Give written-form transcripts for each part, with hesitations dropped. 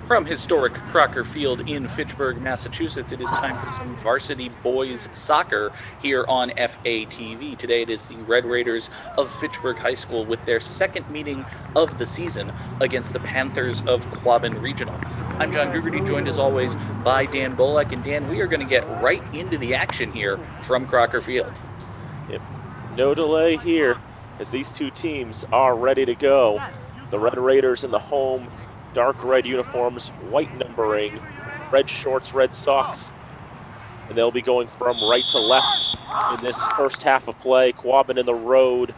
From historic Crocker Field in Fitchburg, Massachusetts, it is time for some varsity boys soccer here on FATV. Today it is the Red Raiders of Fitchburg High School with their second meeting of the season against the Panthers of Quabbin Regional. I'm John Gugerty, joined as always by Dan Bullock. And Dan, we are going to get right into the action here from Crocker Field. Yep. No delay here as these two teams are ready to go. The Red Raiders in the home dark red uniforms, white numbering, red shorts, red socks, and they'll be going from right to left in this first half of play. Quabbin in the road,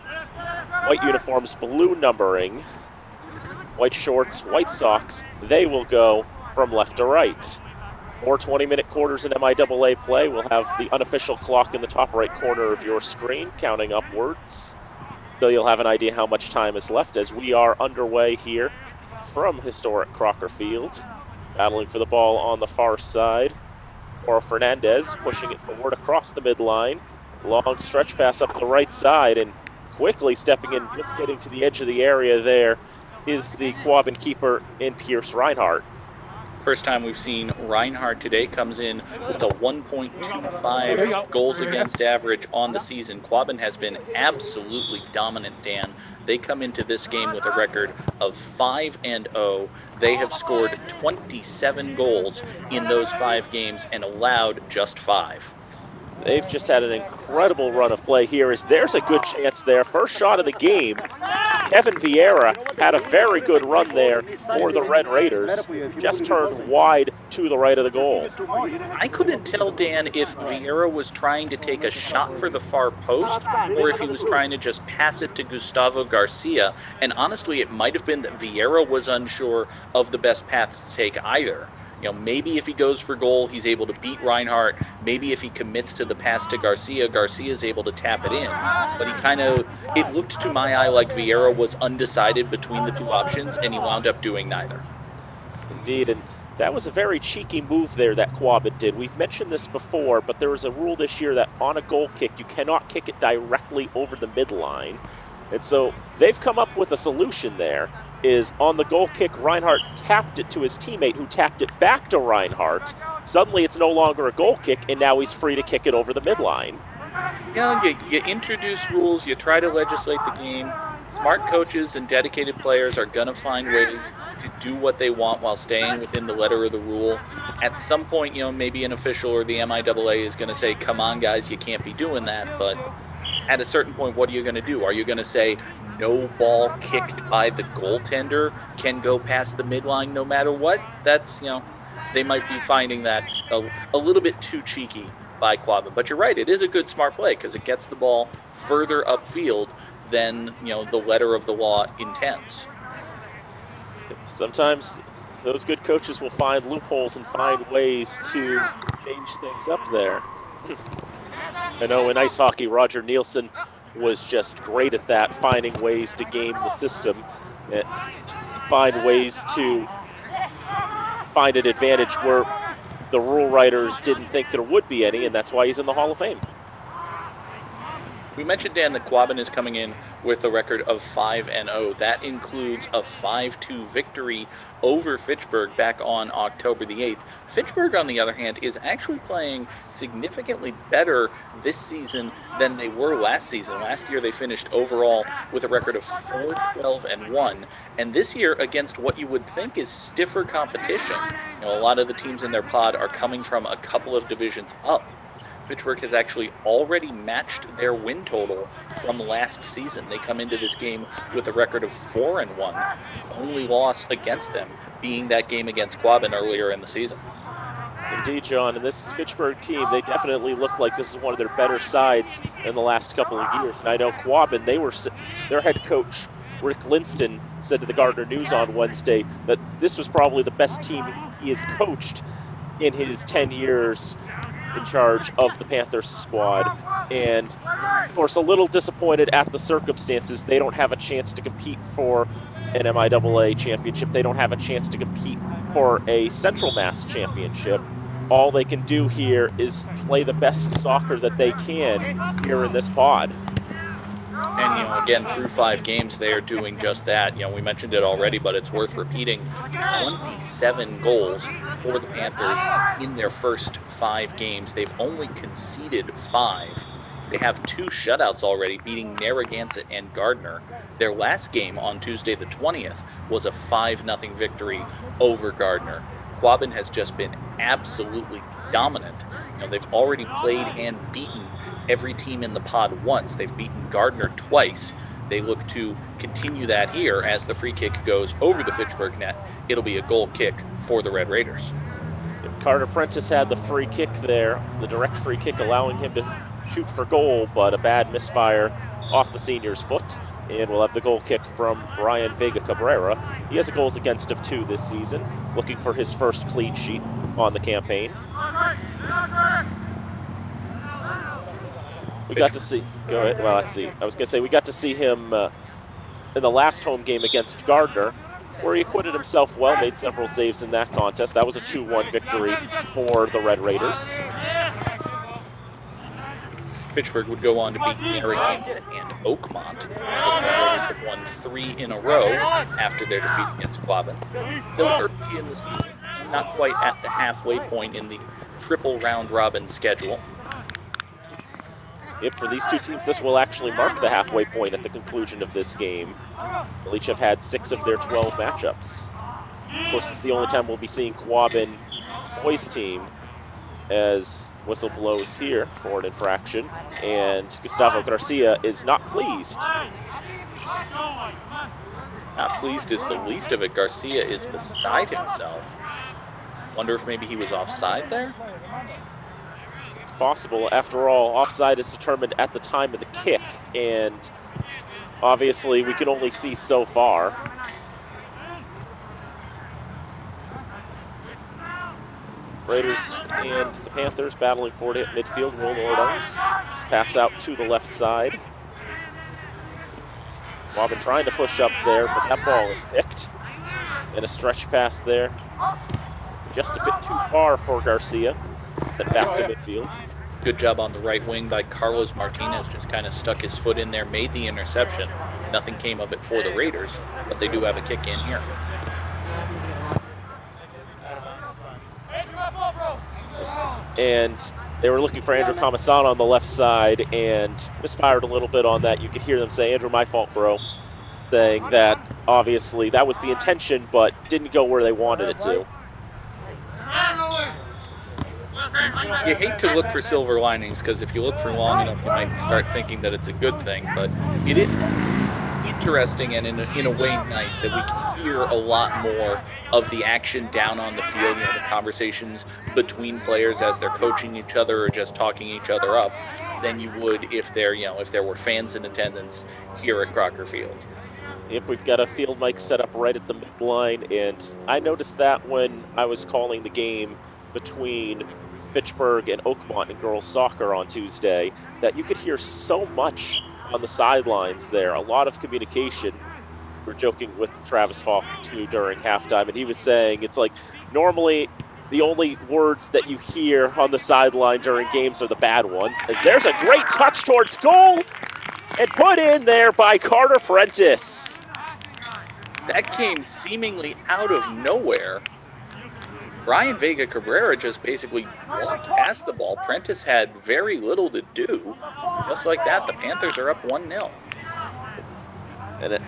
white uniforms, blue numbering, white shorts, white socks. They will go from left to right. More 20-minute quarters in MIAA play. We'll have the unofficial clock in the top right corner of your screen counting upwards, so you'll have an idea how much time is left as we are underway here from historic Crocker Field. Battling for the ball on the far side. Or Fernandez pushing it forward across the midline. Long stretch pass up the right side, and quickly stepping in, just getting to the edge of the area there, is the Quabbin keeper in Pierce Reinhardt. First time we've seen Reinhardt today, comes in with a 1.25 goals against average on the season. Quabbin has been absolutely dominant, Dan. They come into this game with a record of 5-0. They have scored 27 goals in those 5 games and allowed just 5. They've just had an incredible run of play here as there's a good chance there. First shot of the game. Kevin Vieira had a very good run there for the Red Raiders. Just turned wide to the right of the goal. I couldn't tell, Dan, if Vieira was trying to take a shot for the far post or if he was trying to just pass it to Gustavo Garcia. And honestly, it might have been that Vieira was unsure of the best path to take either. You know, maybe if he goes for goal, he's able to beat Reinhardt. Maybe if he commits to the pass to Garcia, Garcia's able to tap it in. But it looked to my eye like Vieira was undecided between the two options, and he wound up doing neither. Indeed, and that was a very cheeky move there that Quabbin did. We've mentioned this before, but there was a rule this year that on a goal kick, you cannot kick it directly over the midline. And so they've come up with a solution there. Is on the goal kick, Reinhardt tapped it to his teammate who tapped it back to Reinhardt. Suddenly it's no longer a goal kick, and now he's free to kick it over the midline. You introduce rules, you try to legislate the game. Smart coaches and dedicated players are going to find ways to do what they want while staying within the letter of the rule. At some point, maybe an official or the MIAA is going to say, come on, guys, you can't be doing that. But at a certain point, what are you going to do? Are you going to say no ball kicked by the goaltender can go past the midline no matter what? That's, they might be finding that a little bit too cheeky by Quabbin. But you're right, it is a good smart play because it gets the ball further upfield than, the letter of the law intends. Sometimes those good coaches will find loopholes and find ways to change things up there. I know in ice hockey, Roger Nielsen was just great at that, finding ways to game the system, find ways to find an advantage where the rule writers didn't think there would be any, and that's why he's in the Hall of Fame. We mentioned, Dan, that Quabbin is coming in with a record of 5-0. That includes a 5-2 victory over Fitchburg back on October the 8th. Fitchburg, on the other hand, is actually playing significantly better this season than they were last season. Last year, they finished overall with a record of 4-12-1. And this year, against what you would think is stiffer competition, a lot of the teams in their pod are coming from a couple of divisions up. Fitchburg has actually already matched their win total from last season. They come into this game with a record of 4-1. The only loss against them being that game against Quabbin earlier in the season. Indeed, John, and this Fitchburg team, they definitely look like this is one of their better sides in the last couple of years. And I know Quabbin, their head coach, Rick Linston, said to the Gardner News on Wednesday that this was probably the best team he has coached in his 10 years in charge of the Panthers squad, and of course a little disappointed at the circumstances. They don't have a chance to compete for an MIAA championship. They don't have a chance to compete for a Central Mass championship. All they can do here is play the best soccer that they can here in this pod. And, again, through 5 games, they are doing just that. We mentioned it already, but it's worth repeating. 27 goals for the Panthers in their first 5 games. They've only conceded 5. They have 2 shutouts already, beating Narragansett and Gardner. Their last game on Tuesday the 20th was a 5-0 victory over Gardner. Quabbin has just been absolutely dominant. They've already played and beaten every team in the pod once. They've beaten Gardner twice. They look to continue that here as the free kick goes over the Fitchburg net. It'll be a goal kick for the Red Raiders. Carter Prentice had the free kick there, the direct free kick allowing him to shoot for goal, but a bad misfire off the senior's foot. And we'll have the goal kick from Brian Vega Cabrera. He has a goals against of 2 this season, looking for his first clean sheet on the campaign. We got to see, go ahead, well, let's see. I was going to say, we got to see him in the last home game against Gardner, where he acquitted himself well, made several saves in that contest. That was a 2-1 victory for the Red Raiders. Fitchburg would go on to beat Narragansett and Oakmont. The Red Raiders have won 3 in a row after their defeat against Quabbin. Still early in the season, not quite at the halfway point in the triple round robin schedule. Yep, for these 2 teams, this will actually mark the halfway point at the conclusion of this game. They'll each have had 6 of their 12 matchups. Of course, it's the only time we'll be seeing Quabbin's boys team, as whistle blows here for an infraction, and Gustavo Garcia is not pleased. Not pleased is the least of it. Garcia is beside himself. Wonder if maybe he was offside there? It's possible. After all, offside is determined at the time of the kick, and obviously we can only see so far. Raiders and the Panthers battling for it at midfield. Will Nordo pass out to the left side. Quabbin trying to push up there, but that ball is picked. And a stretch pass there. Just a bit too far for Garcia. Sent back to midfield. Good job on the right wing by Carlos Martinez. Just kind of stuck his foot in there, made the interception. Nothing came of it for the Raiders, but they do have a kick in here. And they were looking for Andrew Comisano on the left side and misfired a little bit on that. You could hear them say, "Andrew, my fault, bro." Saying that obviously that was the intention, but didn't go where they wanted it to. You hate to look for silver linings, because if you look for long enough, you might start thinking that it's a good thing. But it is interesting and in a way nice that we can hear a lot more of the action down on the field, the conversations between players as they're coaching each other or just talking each other up, than you would if there were fans in attendance here at Crocker Field. Yep, we've got a field mic set up right at the midline, and I noticed that when I was calling the game between Fitchburg and Oakmont in girls soccer on Tuesday, that you could hear so much on the sidelines there, a lot of communication. We're joking with Travis Falk too during halftime, and he was saying it's like normally the only words that you hear on the sideline during games are the bad ones, as there's a great touch towards goal and put in there by Carter Prentice. That came seemingly out of nowhere. Brian Vega Cabrera just basically walked past the ball. Prentice had very little to do. Just like that, the Panthers are up 1-0. And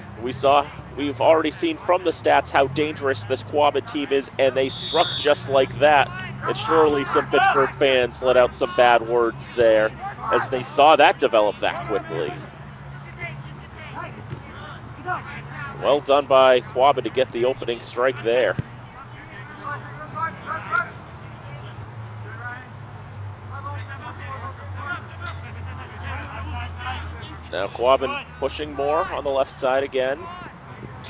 we've already seen from the stats how dangerous this Quabbin team is, and they struck just like that. And surely some Pittsburgh fans let out some bad words there as they saw that develop that quickly. Well done by Quabbin to get the opening strike there. Now Quabbin pushing more on the left side again.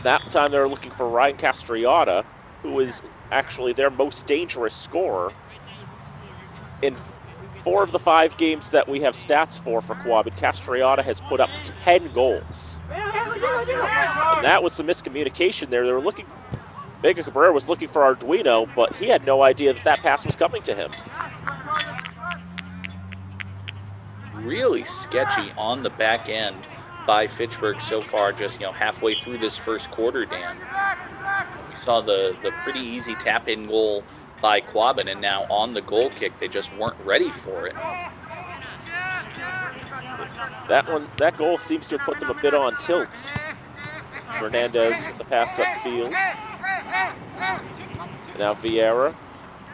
That time they're looking for Ryan Castriota, who is actually their most dangerous scorer. In 4 of the 5 games that we have stats for Quabbin, Castriota has put up 10 goals. And that was some miscommunication there. They were looking, Vega Cabrera was looking for Arduino, but he had no idea that pass was coming to him. Really sketchy on the back end by Fitchburg so far, just halfway through this first quarter, Dan. We saw the pretty easy tap in goal by Quabbin, and now on the goal kick, they just weren't ready for it. That goal seems to have put them a bit on tilt. Fernandez with the pass upfield. And now Vieira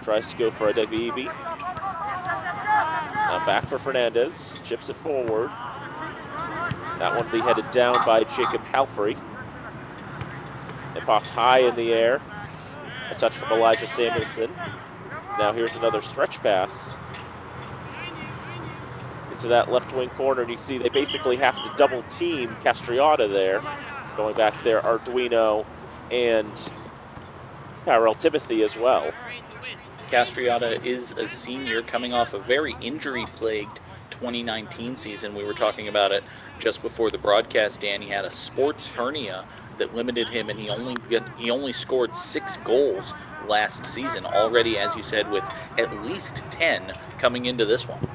tries to go for a Dabibi. Now back for Fernandez, chips it forward. That one be headed down by Jacob Halfrey. It popped high in the air. A touch from Elijah Samuelson. Now here's another stretch pass into that left wing corner, and you see they basically have to double team Castriota there. Going back there, Arduino and Tyrell Timothy as well. Castriota is a senior coming off a very injury-plagued 2019 season. We were talking about it just before the broadcast, Dan. He had a sports hernia that limited him, and he only scored 6 goals last season. Already, as you said, with at least 10 coming into this one.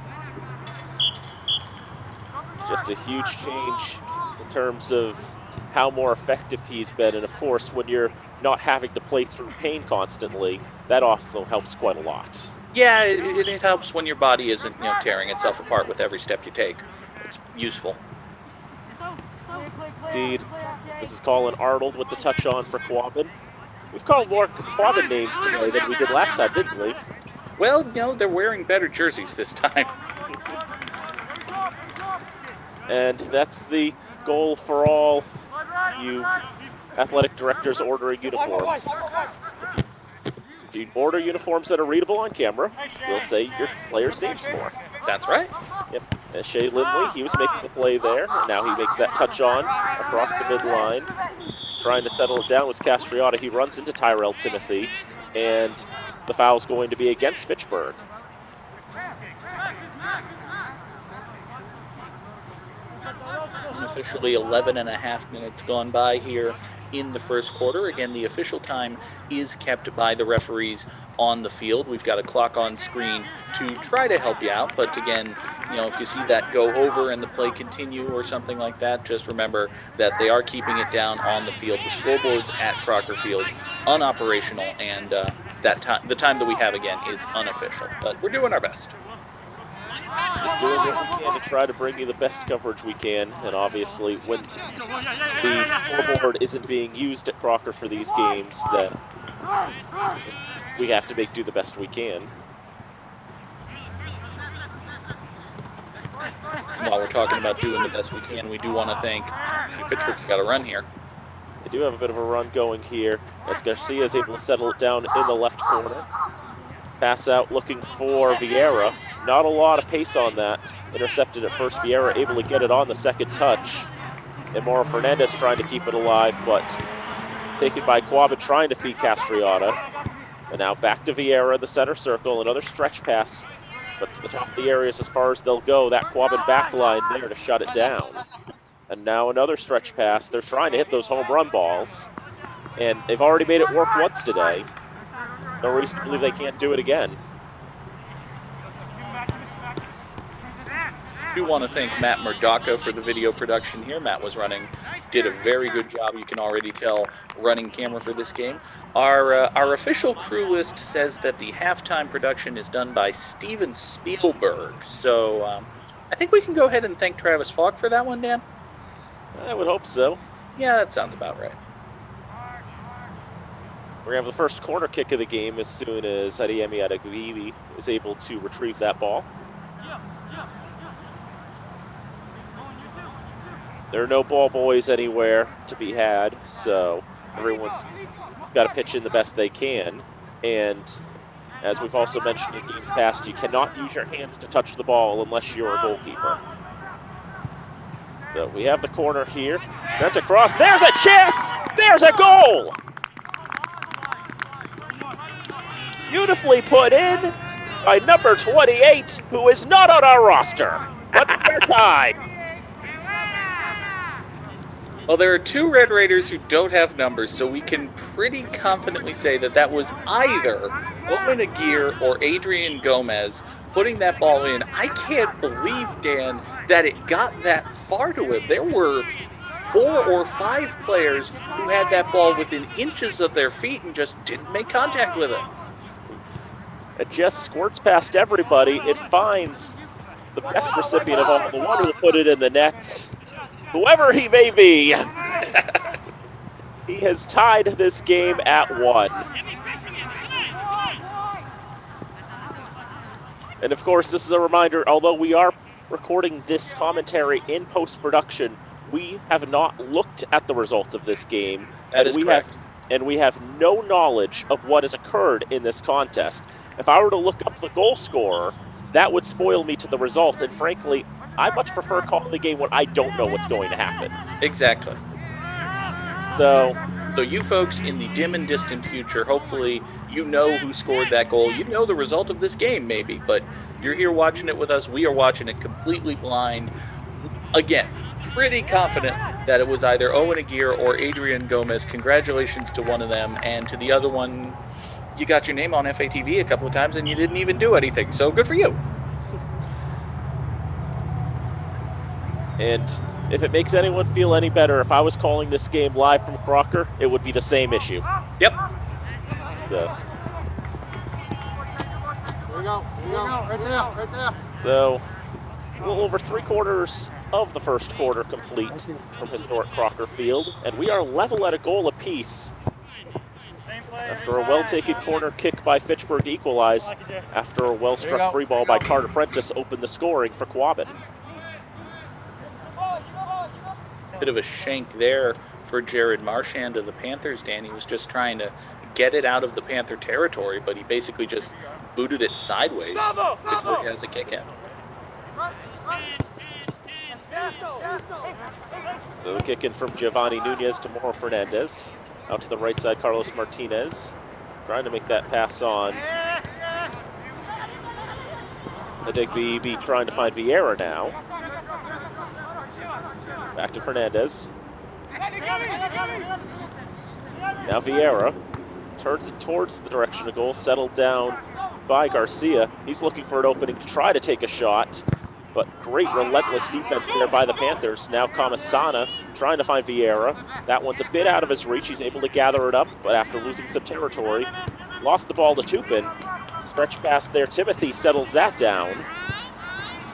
Just a huge change in terms of how more effective he's been, and of course, when you're not having to play through pain constantly, that also helps quite a lot. Yeah, it helps when your body isn't tearing itself apart with every step you take. It's useful. Indeed. This is Colin Arnold with the touch on for Quabbin. We've called more Quabbin names today than we did last time, didn't we? Well, they're wearing better jerseys this time. And that's the goal for all you athletic directors ordering uniforms. If you order uniforms that are readable on camera, we'll say your player's names more. That's right. Yep. And Shea Lindley, he was making the play there. And now he makes that touch on across the midline. Trying to settle it down was Castriota. He runs into Tyrell Timothy, and the foul's going to be against Fitchburg. Officially 11 and a half minutes gone by here in the first quarter. Again, the official time is kept by the referees on the field. We've got a clock on screen to try to help you out, but again, if you see that go over and the play continue or something like that, just remember that they are keeping it down on the field. The scoreboard's at Crocker Field, unoperational, and the time that we have again is unofficial, but we're doing our best. Just doing what we can to try to bring you the best coverage we can, and obviously when the scoreboard isn't being used at Crocker for these games, then we have to do the best we can. While we're talking about doing the best we can, we do want to thank Fitchburg's got a run here. They do have a bit of a run going here as Garcia is able to settle it down in the left corner. Pass out looking for Vieira. Not a lot of pace on that. Intercepted at first. Vieira able to get it on the second touch. And Mauro Fernandez trying to keep it alive, but taken by Quabbin trying to feed Castriota. And now back to Vieira in the center circle. Another stretch pass, but to the top of the areas as far as they'll go. That Quabbin back line there to shut it down. And now another stretch pass. They're trying to hit those home run balls. And they've already made it work once today. No reason to believe they can't do it again. I do want to thank Matt Murdocca for the video production here. Matt did a very good job, you can already tell, running camera for this game. Our official crew list says that the halftime production is done by Steven Spielberg. So I think we can go ahead and thank Travis Falk for that one, Dan. I would hope so. Yeah, that sounds about right. We're going to have the first corner kick of the game as soon as Adeyemi Adeguibi is able to retrieve that ball. There are no ball boys anywhere to be had, so everyone's got to pitch in the best they can. And as we've also mentioned in games past, you cannot use your hands to touch the ball unless you're a goalkeeper. So we have the corner here. Sent across. There's a chance! There's a goal! Beautifully put in by number 28, who is not on our roster, but they're tied. Well, there are 2 Red Raiders who don't have numbers, so we can pretty confidently say that was either Owen Aguirre or Adrian Gomez putting that ball in. I can't believe, Dan, that it got that far to him. There were 4 or 5 players who had that ball within inches of their feet and just didn't make contact with it. It just squirts past everybody. It finds the best recipient of all, the one who will put it in the net, whoever he may be. He has tied this game at 1. And of course, this is a reminder, although we are recording this commentary in post-production, we have not looked at the result of this game. That is correct. We have no knowledge of what has occurred in this contest. If I were to look up the goal scorer, that would spoil me to the result. And frankly, I much prefer calling the game when I don't know what's going to happen. Exactly. So you folks in the dim and distant future, hopefully you know who scored that goal. You know the result of this game, maybe, but you're here watching it with us. We are watching it completely blind. Again, pretty confident that it was either Owen Aguirre or Adrian Gomez. Congratulations to one of them, and to the other one, you got your name on FATV a couple of times and you didn't even do anything, so good for you. And if it makes anyone feel any better, if I was calling this game live from Crocker, it would be the same issue. Yep. So, Here we go, right there. So, a little over 3/4 of the first quarter complete from historic Crocker Field, and we are level at a goal apiece. After a well-taken corner kick by Fitchburg to equalize, after a well-struck free ball by Carter Prentice opened the scoring for Quabbin. Bit of a shank there for Jared Marchand of the Panthers, Dan. He was just trying to get it out of the Panther territory, but he basically just booted it sideways. Pittsburgh has a kick in. So a kick in from Giovanni Nunez to Moro Fernandez. Out to the right side, Carlos Martinez. Trying to make that pass on. Adigbe trying to find Vieira now. Back to Fernandez. Now Vieira turns it towards the direction of goal, settled down by Garcia. He's looking for an opening to try to take a shot, but great relentless defense there by the Panthers. Now Kamasana trying to find Vieira. That one's a bit out of his reach. He's able to gather it up, but after losing some territory, lost the ball to Tupin. Stretch pass there. Timothy settles that down.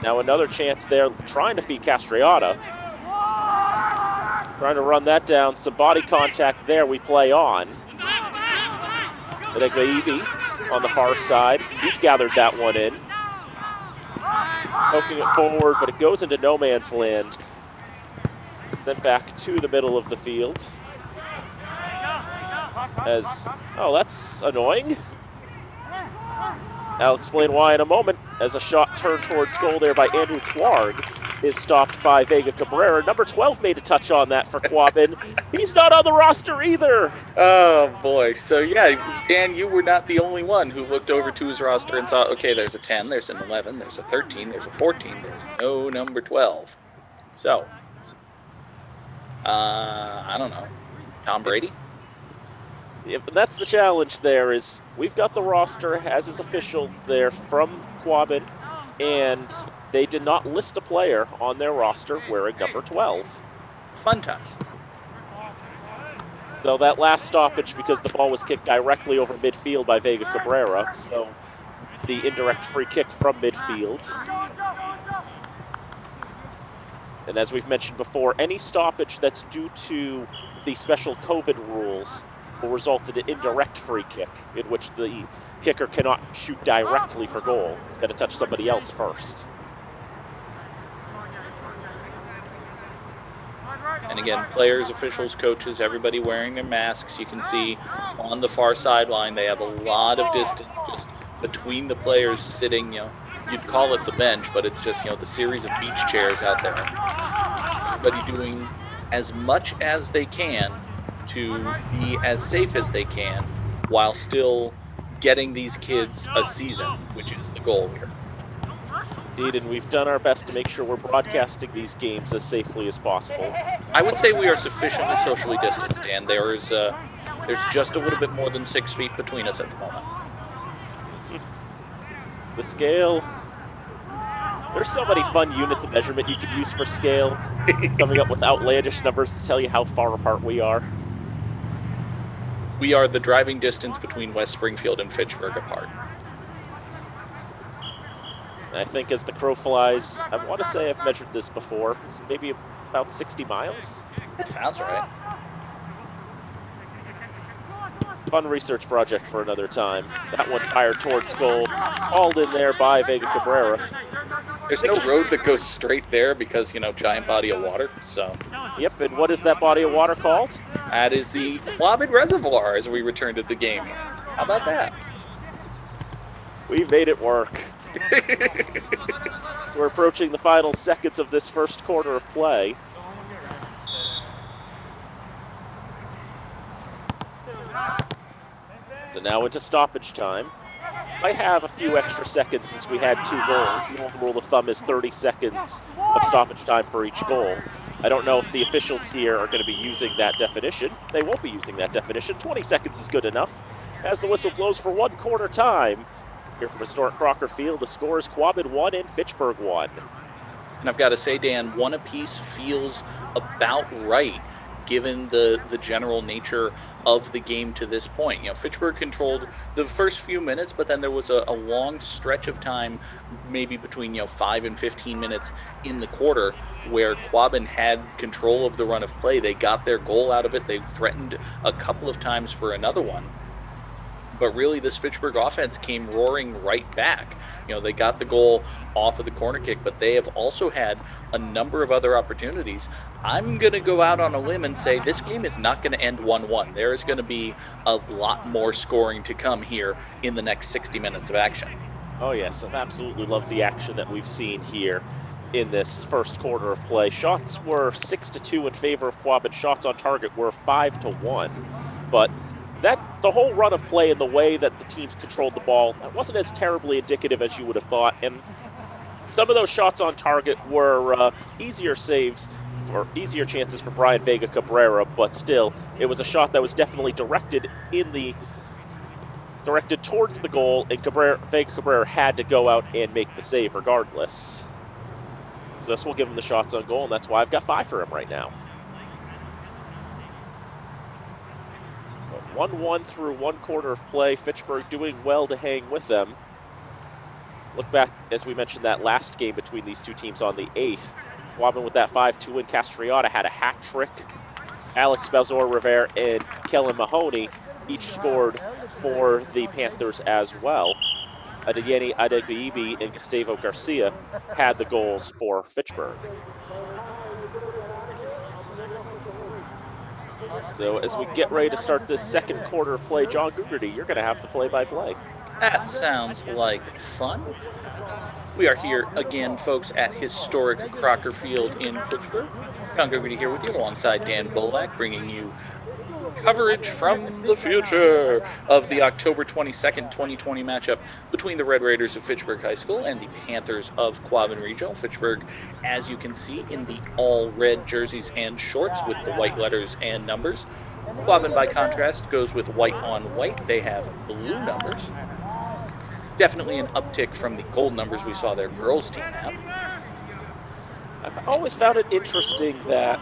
Now another chance there, trying to feed Castriota. Trying to run that down. Some body contact there. We play on. Adigbe on the far side. He's gathered that one in. Poking it forward, but it goes into no man's land. Sent back to the middle of the field. Oh, that's annoying. I'll explain why in a moment, as a shot turned towards goal there by Andrew Twarg is stopped by Vega Cabrera. Number 12 made a touch on that for Quabbin. He's not on the roster either. Oh, boy. So, yeah, Dan, you were not the only one who looked over to his roster and saw, okay, there's a 10, there's an 11, there's a 13, there's a 14, there's no number 12. So, I don't know. Tom Brady? Yeah, but that's the challenge there is we've got the roster as is official there from Quabbin, and they did not list a player on their roster wearing number 12. Fun times. So that last stoppage, because the ball was kicked directly over midfield by Vega Cabrera, so the indirect free kick from midfield. And as we've mentioned before, any stoppage that's due to the special COVID rules will result in an indirect free kick, in which the kicker cannot shoot directly for goal. He's got to touch somebody else first. And again, players, officials, coaches, everybody wearing their masks. You can see on the far sideline, they have a lot of distance just between the players sitting, you'd call it the bench, but it's just, the series of beach chairs out there. Everybody doing as much as they can to be as safe as they can while still getting these kids a season, which is the goal here. Indeed, and we've done our best to make sure we're broadcasting these games as safely as possible. I would say we are sufficiently socially distanced, and there's just a little bit more than 6 feet between us at the moment. The scale There's so many fun units of measurement you could use for scale, coming up with outlandish numbers to tell you how far apart we are. We are the driving distance between West Springfield and Fitchburg apart. And I think as the crow flies, I want to say I've measured this before. It's maybe about 60 miles. That sounds right. Fun research project for another time. That one fired towards goal, hauled in there by Vega Cabrera. There's no road that goes straight there because, giant body of water, so. Yep, and what is that body of water called? That is the Quabbin Reservoir as we return to the game. How about that? We made it work. We're approaching the final seconds of this first quarter of play. So now into stoppage time. I have a few extra seconds since we had 2 goals. The old rule of thumb is 30 seconds of stoppage time for each goal. I don't know if the officials here are going to be using that definition. They won't be using that definition. 20 seconds is good enough. As the whistle blows for 1 quarter time, here from historic Crocker Field, the score is Quabbin 1 and Fitchburg 1. And I've got to say, Dan, 1 apiece feels about right, given the general nature of the game to this point. Fitchburg controlled the first few minutes, but then there was a long stretch of time, maybe between 5 and 15 minutes in the quarter, where Quabbin had control of the run of play. They got their goal out of it. They threatened a couple of times for another one. But really, this Fitchburg offense came roaring right back. They got the goal off of the corner kick, but they have also had a number of other opportunities. I'm going to go out on a limb and say this game is not going to end 1-1. There is going to be a lot more scoring to come here in the next 60 minutes of action. Oh, yes. I've absolutely loved the action that we've seen here in this first quarter of play. Shots were 6-2 in favor of Quabbin. Shots on target were 5-1. But the whole run of play and the way that the teams controlled the ball, that wasn't as terribly indicative as you would have thought. And some of those shots on target were easier saves or easier chances for Brian Vega Cabrera, but still, it was a shot that was definitely directed towards the goal, and Vega Cabrera had to go out and make the save regardless. So this will give him the shots on goal, and that's why I've got 5 for him right now. 1-1 through 1 quarter of play. Fitchburg doing well to hang with them. Look back, as we mentioned, that last game between these two teams on the 8th. Quabbin with that 5-2 win. Castriota had a hat trick. Alex Balzor-Rivera and Kellen Mahoney each scored for the Panthers as well. Adeyemi Adegbiyi and Gustavo Garcia had the goals for Fitchburg. So as we get ready to start this second quarter of play, John Gugerty, you're going to have the play-by-play. That sounds like fun. We are here again, folks, at historic Crocker Field in Fitchburg. John Gugerty here with you alongside Dan Bolak, bringing you coverage from the future of the October 22nd, 2020 matchup between the Red Raiders of Fitchburg High School and the Panthers of Quabbin Regional. Fitchburg, as you can see, in the all-red jerseys and shorts with the white letters and numbers. Quabbin, by contrast, goes with white on white. They have blue numbers. Definitely an uptick from the gold numbers we saw their girls team have. I've always found it interesting that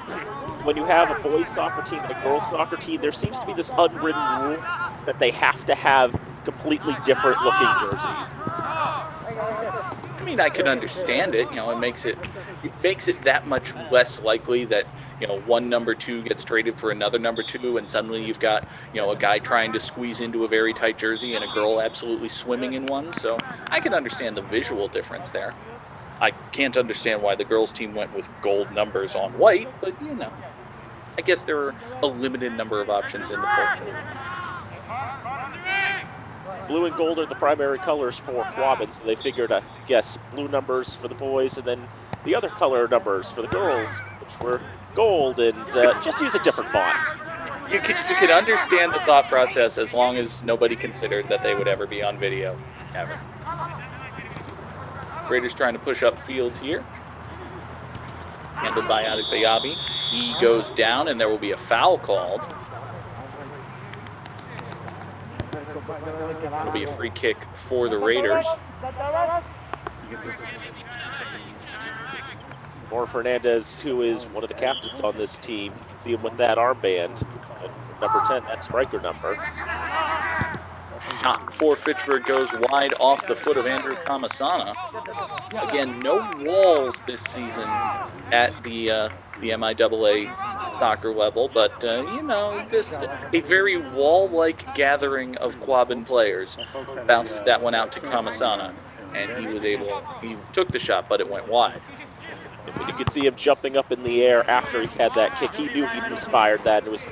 when you have a boys soccer team and a girls soccer team, there seems to be this unwritten rule that they have to have completely different looking jerseys. I mean, I can understand it. It makes it that much less likely that, one number 2 gets traded for another number 2, and suddenly you've got, a guy trying to squeeze into a very tight jersey and a girl absolutely swimming in one. So I can understand the visual difference there. I can't understand why the girls' team went with gold numbers on white, but, I guess there are a limited number of options in the portfolio. Blue and gold are the primary colors for Quabbin, so they figured, I guess, blue numbers for the boys and then the other color numbers for the girls, which were gold, and just use a different font. You can understand the thought process as long as nobody considered that they would ever be on video, ever. Raiders trying to push up field here. Handled by Adegbiyi. He goes down, and there will be a foul called. It'll be a free kick for the Raiders. Or Fernandez, who is one of the captains on this team. You can see him with that armband. And number 10, that striker number. Shot for Fitchburg goes wide off the foot of Andrew Kamasana. Again, no walls this season at the MIAA soccer level, but just a very wall-like gathering of Quabbin players. Bounced that one out to Kamasana, and he took the shot, but it went wide. You could see him jumping up in the air after he had that kick. He knew he misfired that and was a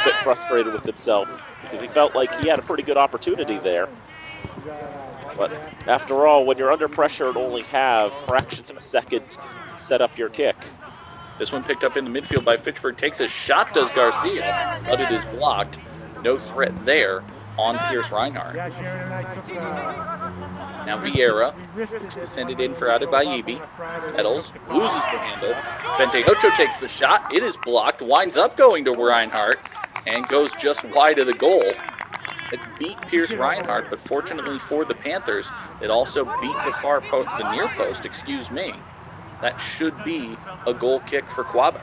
bit frustrated with himself because he felt like he had a pretty good opportunity there. But after all, when you're under pressure and only have fractions of a second to set up your kick. This one picked up in the midfield by Fitchburg. Takes a shot, does Garcia, but it is blocked. No threat there on Pierce Reinhardt. Now Vieira to send it in for Adebayibi. Settles, loses the handle. Venteocho takes the shot. It is blocked, winds up going to Reinhardt, and goes just wide of the goal. It beat Pierce Reinhardt, but fortunately for the Panthers, it also beat the near post, excuse me. That should be a goal kick for Quabbin.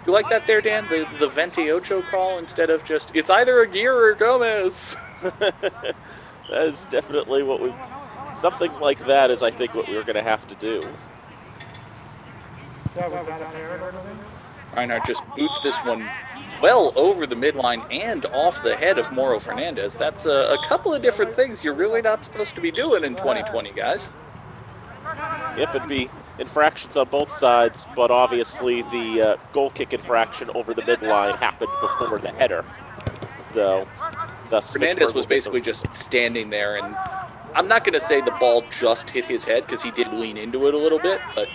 You like that there, Dan? The Venteocho call instead of just, it's either Aguirre or Gomez. That is definitely something like that is, I think, what we were going to have to do. Reinhardt just boots this one well over the midline and off the head of Mauro Fernandez. That's a couple of different things you're really not supposed to be doing in 2020, guys. Yep, it'd be infractions on both sides, but obviously the goal kick infraction over the midline happened before the header. Thus Fernandez was basically just standing there, and I'm not going to say the ball just hit his head because he did lean into it a little bit, but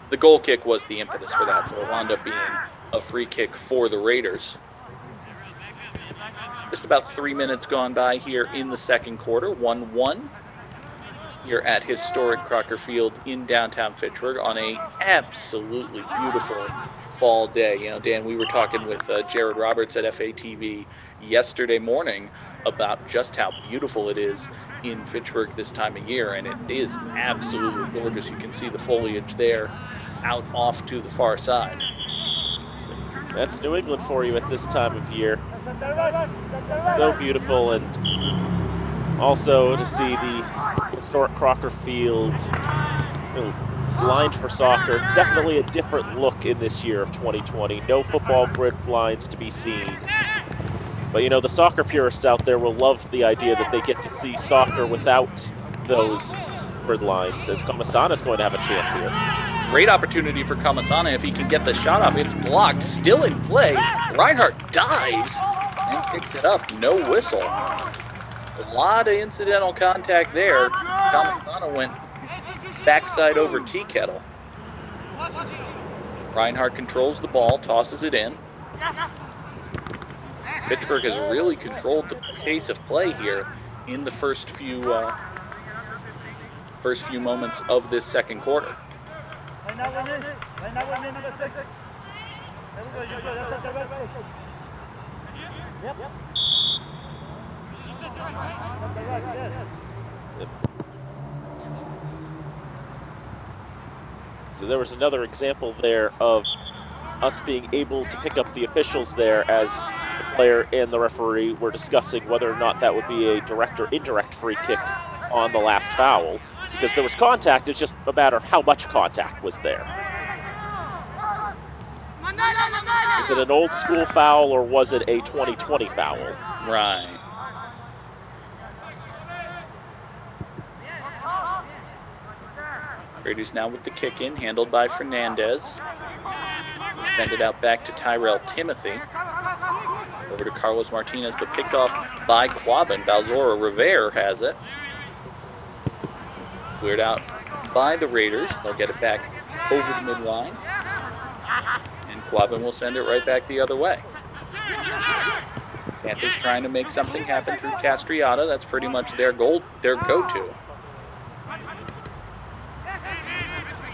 the goal kick was the impetus for that, so it wound up being a free kick for the Raiders. Just about 3 minutes gone by here in the second quarter, 1-1. Here at historic Crocker Field in downtown Fitchburg on a absolutely beautiful fall day. Dan, we were talking with Jared Roberts at FATV yesterday morning about just how beautiful it is in Fitchburg this time of year, and it is absolutely gorgeous. You can see the foliage there out off to the far side. That's New England for you at this time of year. So beautiful, and also to see the historic Crocker Field it's lined for soccer. It's definitely a different look in this year of 2020. No football grid lines to be seen. But the soccer purists out there will love the idea that they get to see soccer without those grid lines, as Kamasana's going to have a chance here. Great opportunity for Kamasana if he can get the shot off. It's blocked, still in play. Reinhardt dives and picks it up, no whistle. A lot of incidental contact there. Kamasana went backside over Tea Kettle. Reinhardt controls the ball, tosses it in. Fitchburg has really controlled the pace of play here in the first few moments of this second quarter. So there was another example there of us being able to pick up the officials there as the player and the referee were discussing whether or not that would be a direct or indirect free kick on the last foul. Because there was contact, it's just a matter of how much contact was there. Is it an old school foul or was it a 2020 foul? Right. Raiders now with the kick in, handled by Fernandez. Send it out back to Tyrell Timothy. Over to Carlos Martinez, but picked off by Quabbin. Balzora Rivera has it. Cleared out by the Raiders. They'll get it back over the midline. And Quabbin will send it right back the other way. Panthers trying to make something happen through Castriata. That's pretty much their goal, their go-to.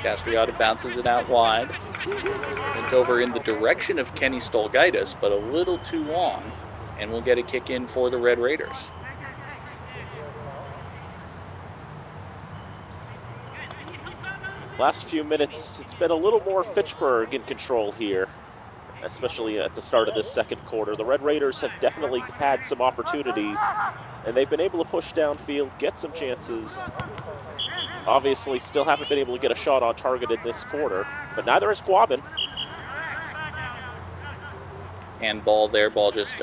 Castriata bounces it out wide. Went over in the direction of Kenny Stolgaitis, but a little too long. And we'll get a kick in for the Red Raiders. Last few minutes, it's been a little more Fitchburg in control here, especially at the start of this second quarter. The Red Raiders have definitely had some opportunities, and they've been able to push downfield, get some chances. Obviously, still haven't been able to get a shot on target in this quarter, but neither has Quabbin. Handball there. Ball just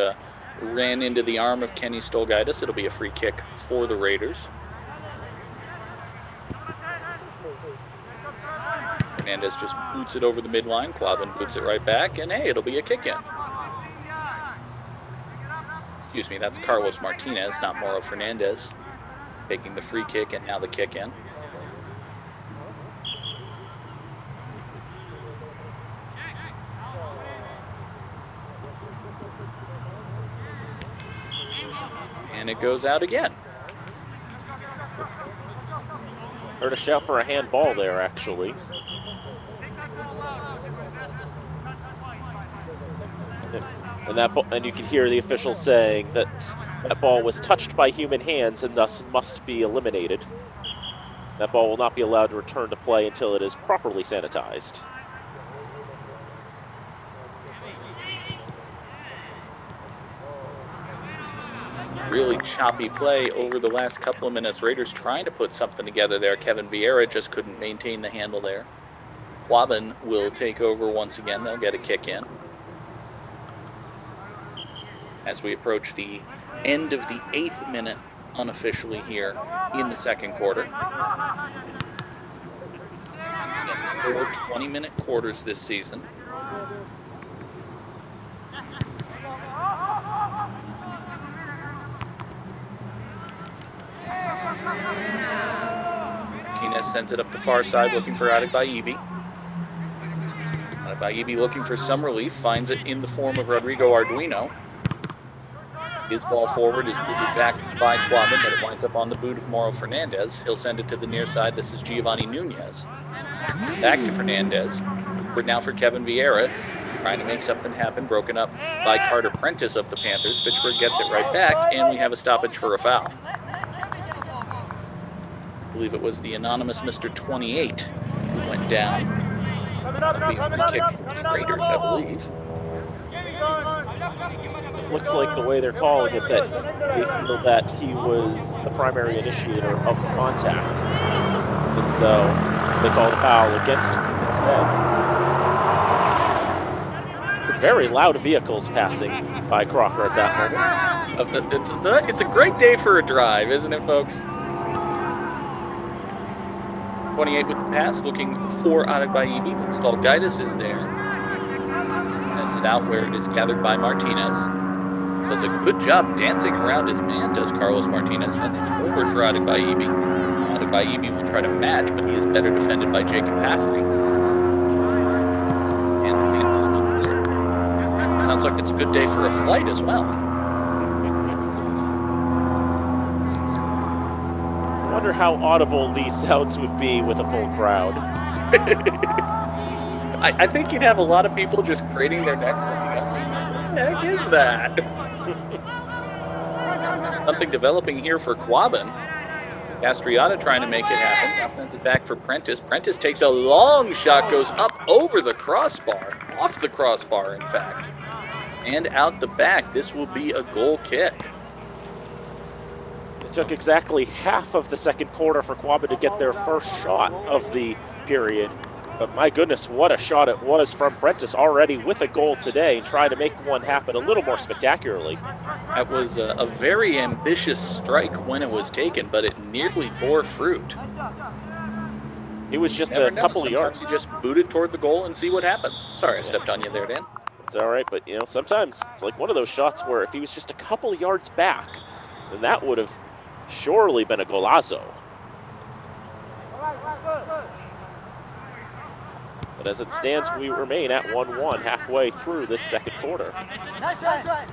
ran into the arm of Kenny Stolgaitis. It'll be a free kick for the Raiders. Hernandez just boots it over the midline. Quabbin boots it right back, and hey, it'll be a kick in. Excuse me, that's Carlos Martinez, not Mauro Fernandez, taking the free kick and now the kick in. And it goes out again. Heard a shout for a handball there, actually. And you can hear the official saying that that ball was touched by human hands and thus must be eliminated. That ball will not be allowed to return to play until it is properly sanitized. Really choppy play over the last couple of minutes. Raiders trying to put something together there. Kevin Vieira just couldn't maintain the handle there. Quabbin will take over once again. They'll get a kick in. As we approach the end of the 8th minute unofficially here in the second quarter. Again, 4 20-minute quarters this season. Martinez sends it up the far side looking for Adegbayibi. Adegbayibi looking for some relief, finds it in the form of Rodrigo Arduino. His ball forward is booted back by Quabbin, but it winds up on the boot of Mauro Fernandez. He'll send it to the near side. This is Giovanni Nunez. Back to Fernandez. Forward now for Kevin Vieira, trying to make something happen. Broken up by Carter Prentice of the Panthers. Fitchburg gets it right back, and we have a stoppage for a foul. I believe it was the anonymous Mr. 28 who went down. That'll be a free kick for the Raiders, I believe. Looks like the way they're calling it that they feel that he was the primary initiator of the contact. And so they call the foul against him instead. Some very loud vehicles passing by Crocker at that moment. It's a great day for a drive, isn't it, folks? 28 with the pass, looking for Adegbayibi, but Stolgaitis is there. Sends it out where it is gathered by Martinez. Does a good job dancing around his man, does Carlos Martinez. Sends it forward for Adegbayibi. Adegbayibi will try to match, but he is better defended by Jacob Haffrey. And the Panthers will clear. Sounds like it's a good day for a flight as well. I wonder how audible these sounds would be with a full crowd. I think you'd have a lot of people just craning their necks looking up. What the heck is that? Something developing here for Quabbin. Castriata trying to make it happen. Now sends it back for Prentice. Prentice takes a long shot, goes up over the crossbar. Off the crossbar, in fact. And out the back. This will be a goal kick. It took exactly half of the second quarter for Quabbin to get their first shot of the period. But my goodness, what a shot it was from Prentice already with a goal today, trying to make one happen a little more spectacularly. That was a very ambitious strike when it was taken, but it nearly bore fruit. It was just a couple of yards. You just boot it toward the goal and see what happens. Sorry, I stepped on you there, Dan. It's all right, but sometimes it's like one of those shots where if he was just a couple of yards back, then that would have surely been a golazo. But as it stands, we remain at 1-1 halfway through this second quarter.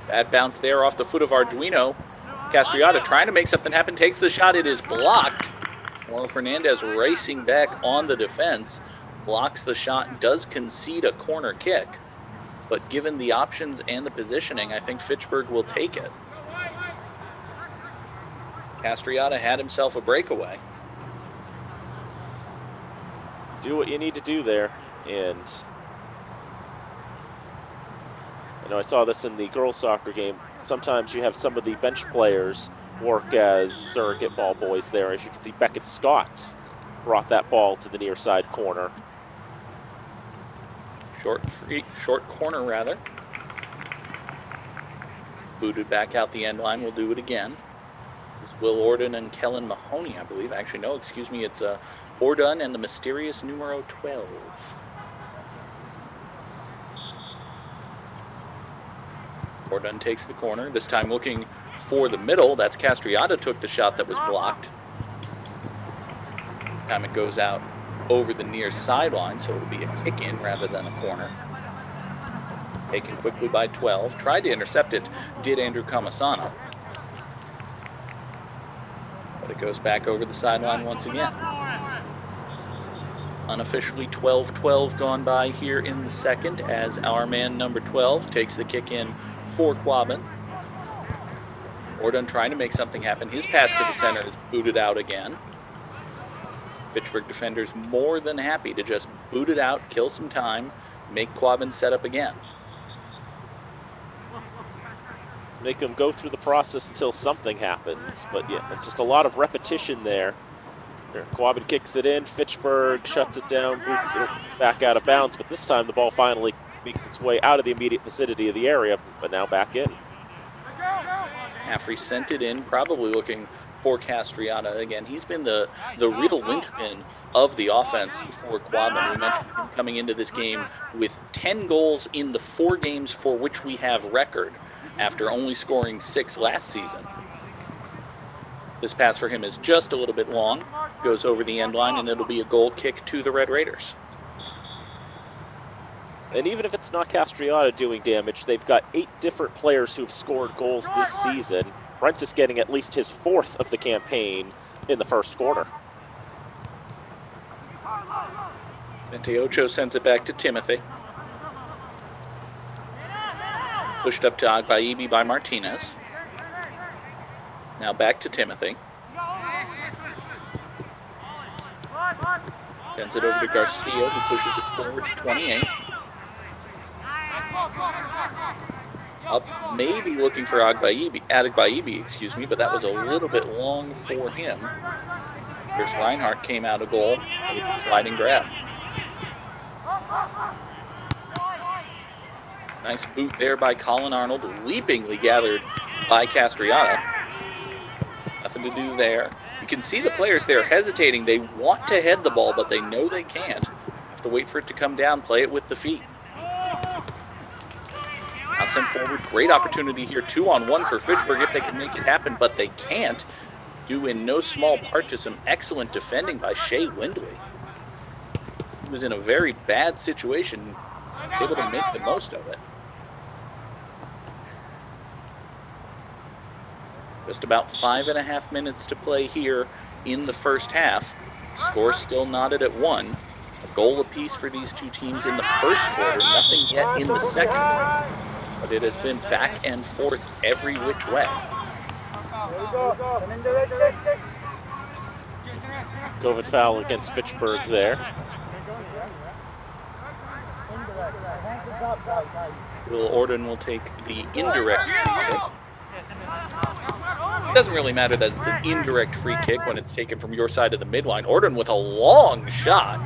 Bad bounce there off the foot of Arduino. Castriata trying to make something happen, takes the shot. It is blocked. Mauro Fernandez racing back on the defense. Blocks the shot, does concede a corner kick. But given the options and the positioning, I think Fitchburg will take it. Castriata had himself a breakaway. do what you need to do there. And I know I saw this in the girls' soccer game. Sometimes you have some of the bench players work as surrogate ball boys there. As you can see, Beckett Scott brought that ball to the near side corner. Short corner rather. Booted back out the end line. We'll do it again. This is Will Orden and Kellen Mahoney, I believe. Actually, no, excuse me. It's Orden and the mysterious numero 12. Orden takes the corner, this time looking for the middle. That's Castriata took the shot that was blocked. This time it goes out over the near sideline, so it'll be a kick-in rather than a corner. Taken quickly by 12. Tried to intercept it, did Andrew Camasano. But it goes back over the sideline once again. Unofficially 12-12 gone by here in the second as our man number 12 takes the kick in for Quabbin. Orden trying to make something happen. His pass to the center is booted out again. Fitchburg defenders more than happy to just boot it out, kill some time, make Quabbin set up again. Make them go through the process until something happens. But yeah, it's just a lot of repetition there. Quabbin kicks it in, Fitchburg shuts it down, boots it back out of bounds, but this time the ball finally makes its way out of the immediate vicinity of the area, but now back in. Caffrey sent it in, probably looking for Castriata again. He's been the real linchpin of the offense for Quabbin. We mentioned him coming into this game with 10 goals in the 4 games for which we have record, after only scoring 6 last season. This pass for him is just a little bit long, goes over the end line, and it'll be a goal kick to the Red Raiders. And even if it's not Castriata doing damage, they've got 8 different players who've scored goals this season. Prentice getting at least his 4th of the campaign in the first quarter. Venteocho sends it back to Timothy. Pushed up to Agbaibi by Martinez. Now back to Timothy. Sends it over to Garcia, who pushes it forward to 28. Up, maybe looking for Agbaibi, excuse me, but that was a little bit long for him. Chris Reinhardt came out of goal with a sliding grab. Nice boot there by Colin Arnold, leapingly gathered by Castriata. Nothing to do there. You can see the players there hesitating. They want to head the ball, but they know they can't. Have to wait for it to come down, play it with the feet. Now sent forward. Great opportunity here. 2-on-1 for Fitchburg if they can make it happen, but they can't. Due in no small part to some excellent defending by Shea Windley. He was in a very bad situation, able to make the most of it. Just about 5.5 minutes to play here in the first half. Score still knotted at 1. A goal apiece for these two teams in the first quarter. Nothing yet in the second. But it has been back and forth every which way. COVID foul against Fitchburg there. Will Orden will take the indirect free kick. It doesn't really matter that it's an indirect free kick when it's taken from your side of the midline. Orden with a long shot.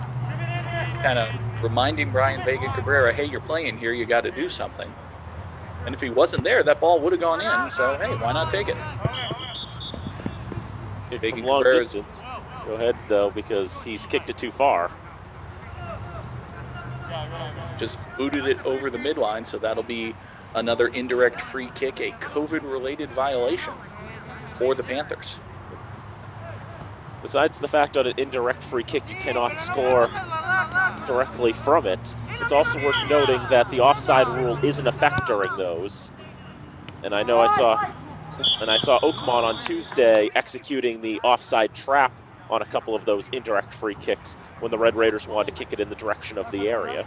Kind of reminding Brian Vega Cabrera, hey, you're playing here, you got to do something. And if he wasn't there, that ball would have gone in, so hey, why not take it? Kick from long distance. Go ahead, though, because he's kicked it too far. Just booted it over the midline, so that'll be another indirect free kick, a COVID-related violation for the Panthers. Besides the fact on an indirect free kick you cannot score directly from it, it's also worth noting that the offside rule is in effect during those. And I know I saw Oakmont on Tuesday executing the offside trap on a couple of those indirect free kicks when the Red Raiders wanted to kick it in the direction of the area.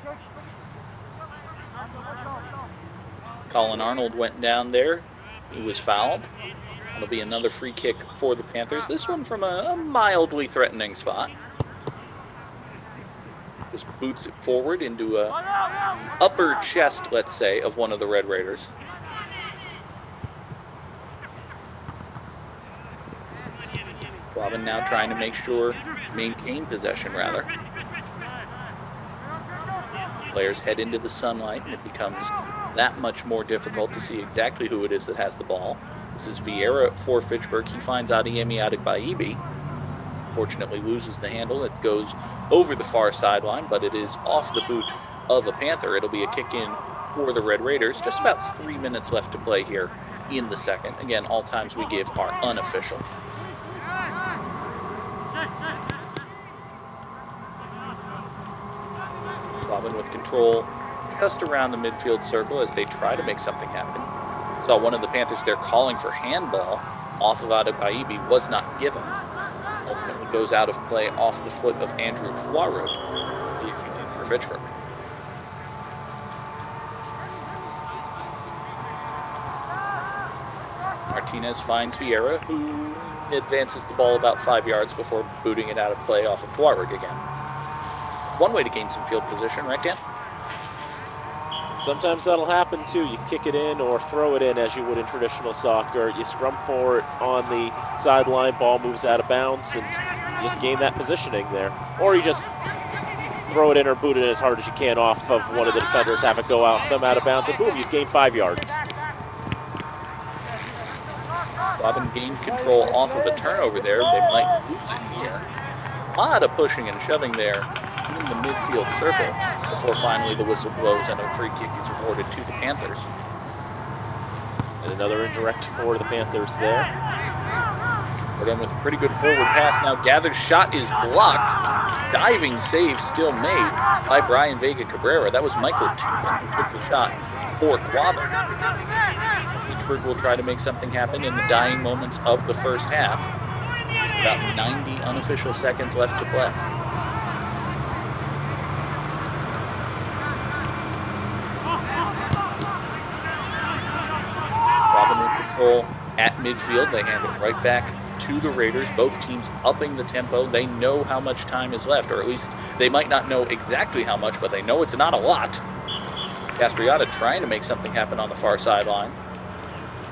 Colin Arnold went down there. He was fouled. It'll be another free kick for the Panthers. This one from a mildly threatening spot. Just boots it forward into the upper chest, let's say, of one of the Red Raiders. Quabbin now trying to maintain possession rather. Players head into the sunlight, and it becomes that much more difficult to see exactly who it is that has the ball. This is Vieira for Fitchburg. He finds Adeyemi Adegbaibi. Fortunately loses the handle. It goes over the far sideline, but it is off the boot of a Panther. It'll be a kick in for the Red Raiders. Just about 3 minutes left to play here in the second. Again, all times we give are unofficial. Quabbin with control just around the midfield circle as they try to make something happen. Saw one of the Panthers there calling for handball off of Adegbaibi, was not given. Ultimately goes out of play off the foot of Andrew Tuareg for Fitchburg. Martinez finds Vieira, who advances the ball about 5 yards before booting it out of play off of Tuareg again. It's one way to gain some field position, right, Dan? Sometimes that'll happen too. You kick it in or throw it in as you would in traditional soccer. You scrum for it on the sideline, ball moves out of bounds, and you just gain that positioning there. Or you just throw it in or boot it in as hard as you can off of one of the defenders, have it go off them out of bounds, and boom, you've gained 5 yards. Quabbin gained control off of a turnover there. They might lose it here. A lot of pushing and shoving there in the midfield circle before finally the whistle blows and a free kick is awarded to the Panthers. And another indirect for the Panthers there. We're done with a pretty good forward pass now. Gathered shot is blocked. Diving save still made by Brian Vega Cabrera. That was Michael Tubin who took the shot for Quabbin. Fitchburg will try to make something happen in the dying moments of the first half. There's about 90 unofficial seconds left to play. Quabbin with control at midfield. They hand it right back to the Raiders. Both teams upping the tempo. They know how much time is left, or at least they might not know exactly how much, but they know it's not a lot. Castriata trying to make something happen on the far sideline.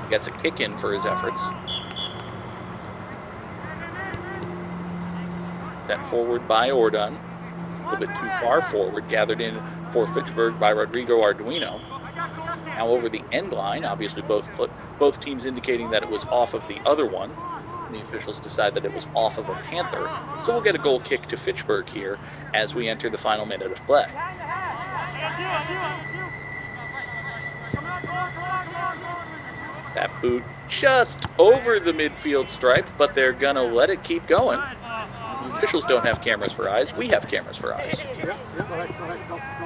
Gets a kick in for his efforts. Sent forward by Ordon. A little bit too far forward. Gathered in for Fitchburg by Rodrigo Arduino. Now over the end line. Obviously both teams indicating that it was off of the other one. And the officials decide that it was off of a Panther. So we'll get a goal kick to Fitchburg here as we enter the final minute of play. That boot just over the midfield stripe, but they're gonna let it keep going. The officials don't have cameras for eyes. We have cameras for eyes.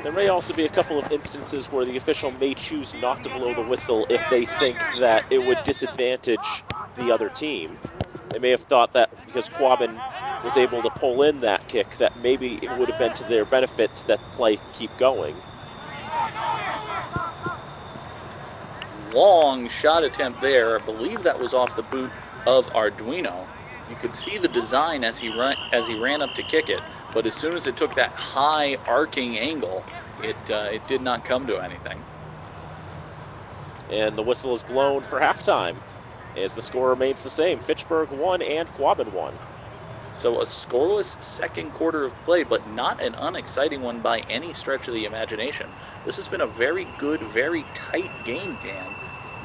There may also be a couple of instances where the official may choose not to blow the whistle if they think that it would disadvantage the other team. They may have thought that because Quabbin was able to pull in that kick, that maybe it would have been to their benefit to that play keep going. Long shot attempt there. I believe that was off the boot of Arduino. You could see the design as he ran up to kick it, but as soon as it took that high arcing angle, it did not come to anything. And the whistle is blown for halftime as the score remains the same. Fitchburg 1 and Quabbin 1. So a scoreless second quarter of play, but not an unexciting one by any stretch of the imagination. This has been a very good, very tight game, Dan.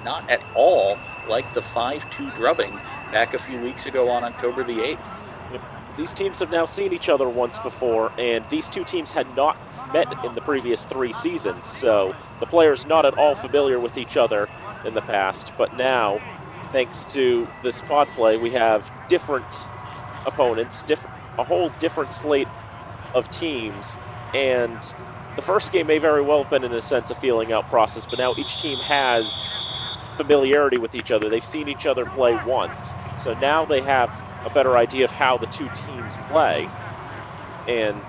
Not at all like the 5-2 drubbing back a few weeks ago on October the 8th. These teams have now seen each other once before, and these two teams had not met in the previous 3 seasons, so the players not at all familiar with each other in the past. But now, thanks to this pod play, we have different opponents, a whole different slate of teams, and the first game may very well have been in a sense a feeling out process, but now each team has familiarity with each other. They've seen each other play once, so now they have a better idea of how the two teams play, and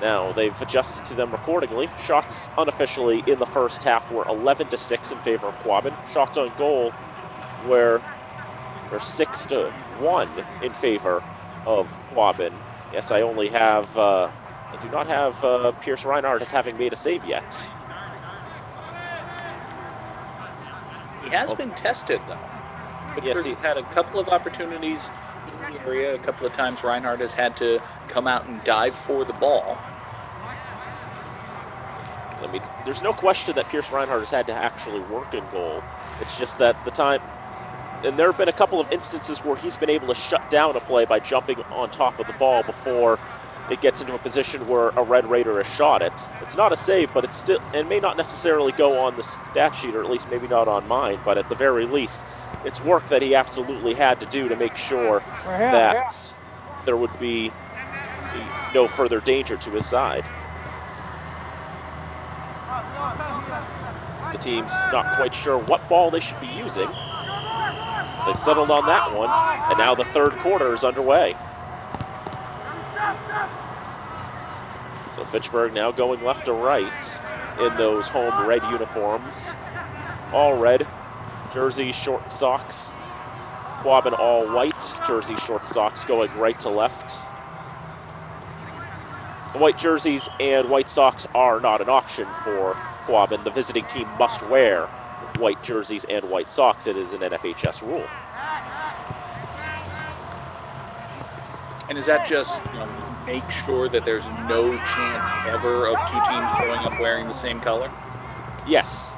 now they've adjusted to them accordingly. Shots unofficially in the first half were 11-6 in favor of Quabbin. Shots on goal were 6-1 in favor of Quabbin. Yes, I only have I do not have Pierce Reinhardt as having made a save yet. He has been tested, though. Yes, He's had a couple of opportunities in the area. A couple of times Reinhardt has had to come out and dive for the ball. I mean, there's no question that Pierce Reinhardt has had to actually work in goal. It's just that the time, and there have been a couple of instances where he's been able to shut down a play by jumping on top of the ball before it gets into a position where a Red Raider has shot it. It's not a save, but it's still, and may not necessarily go on the stat sheet, or at least maybe not on mine, but at the very least, it's work that he absolutely had to do to make sure that there would be no further danger to his side. The team's not quite sure what ball they should be using. They've settled on that one, and now the third quarter is underway. So Fitchburg now going left to right in those home red uniforms. All red, jersey, short socks. Quabbin all white, jersey, short socks going right to left. The white jerseys and white socks are not an option for Quabbin. The visiting team must wear white jerseys and white socks. It is an FHS rule. And is that just make sure that there's no chance ever of two teams showing up wearing the same color? Yes.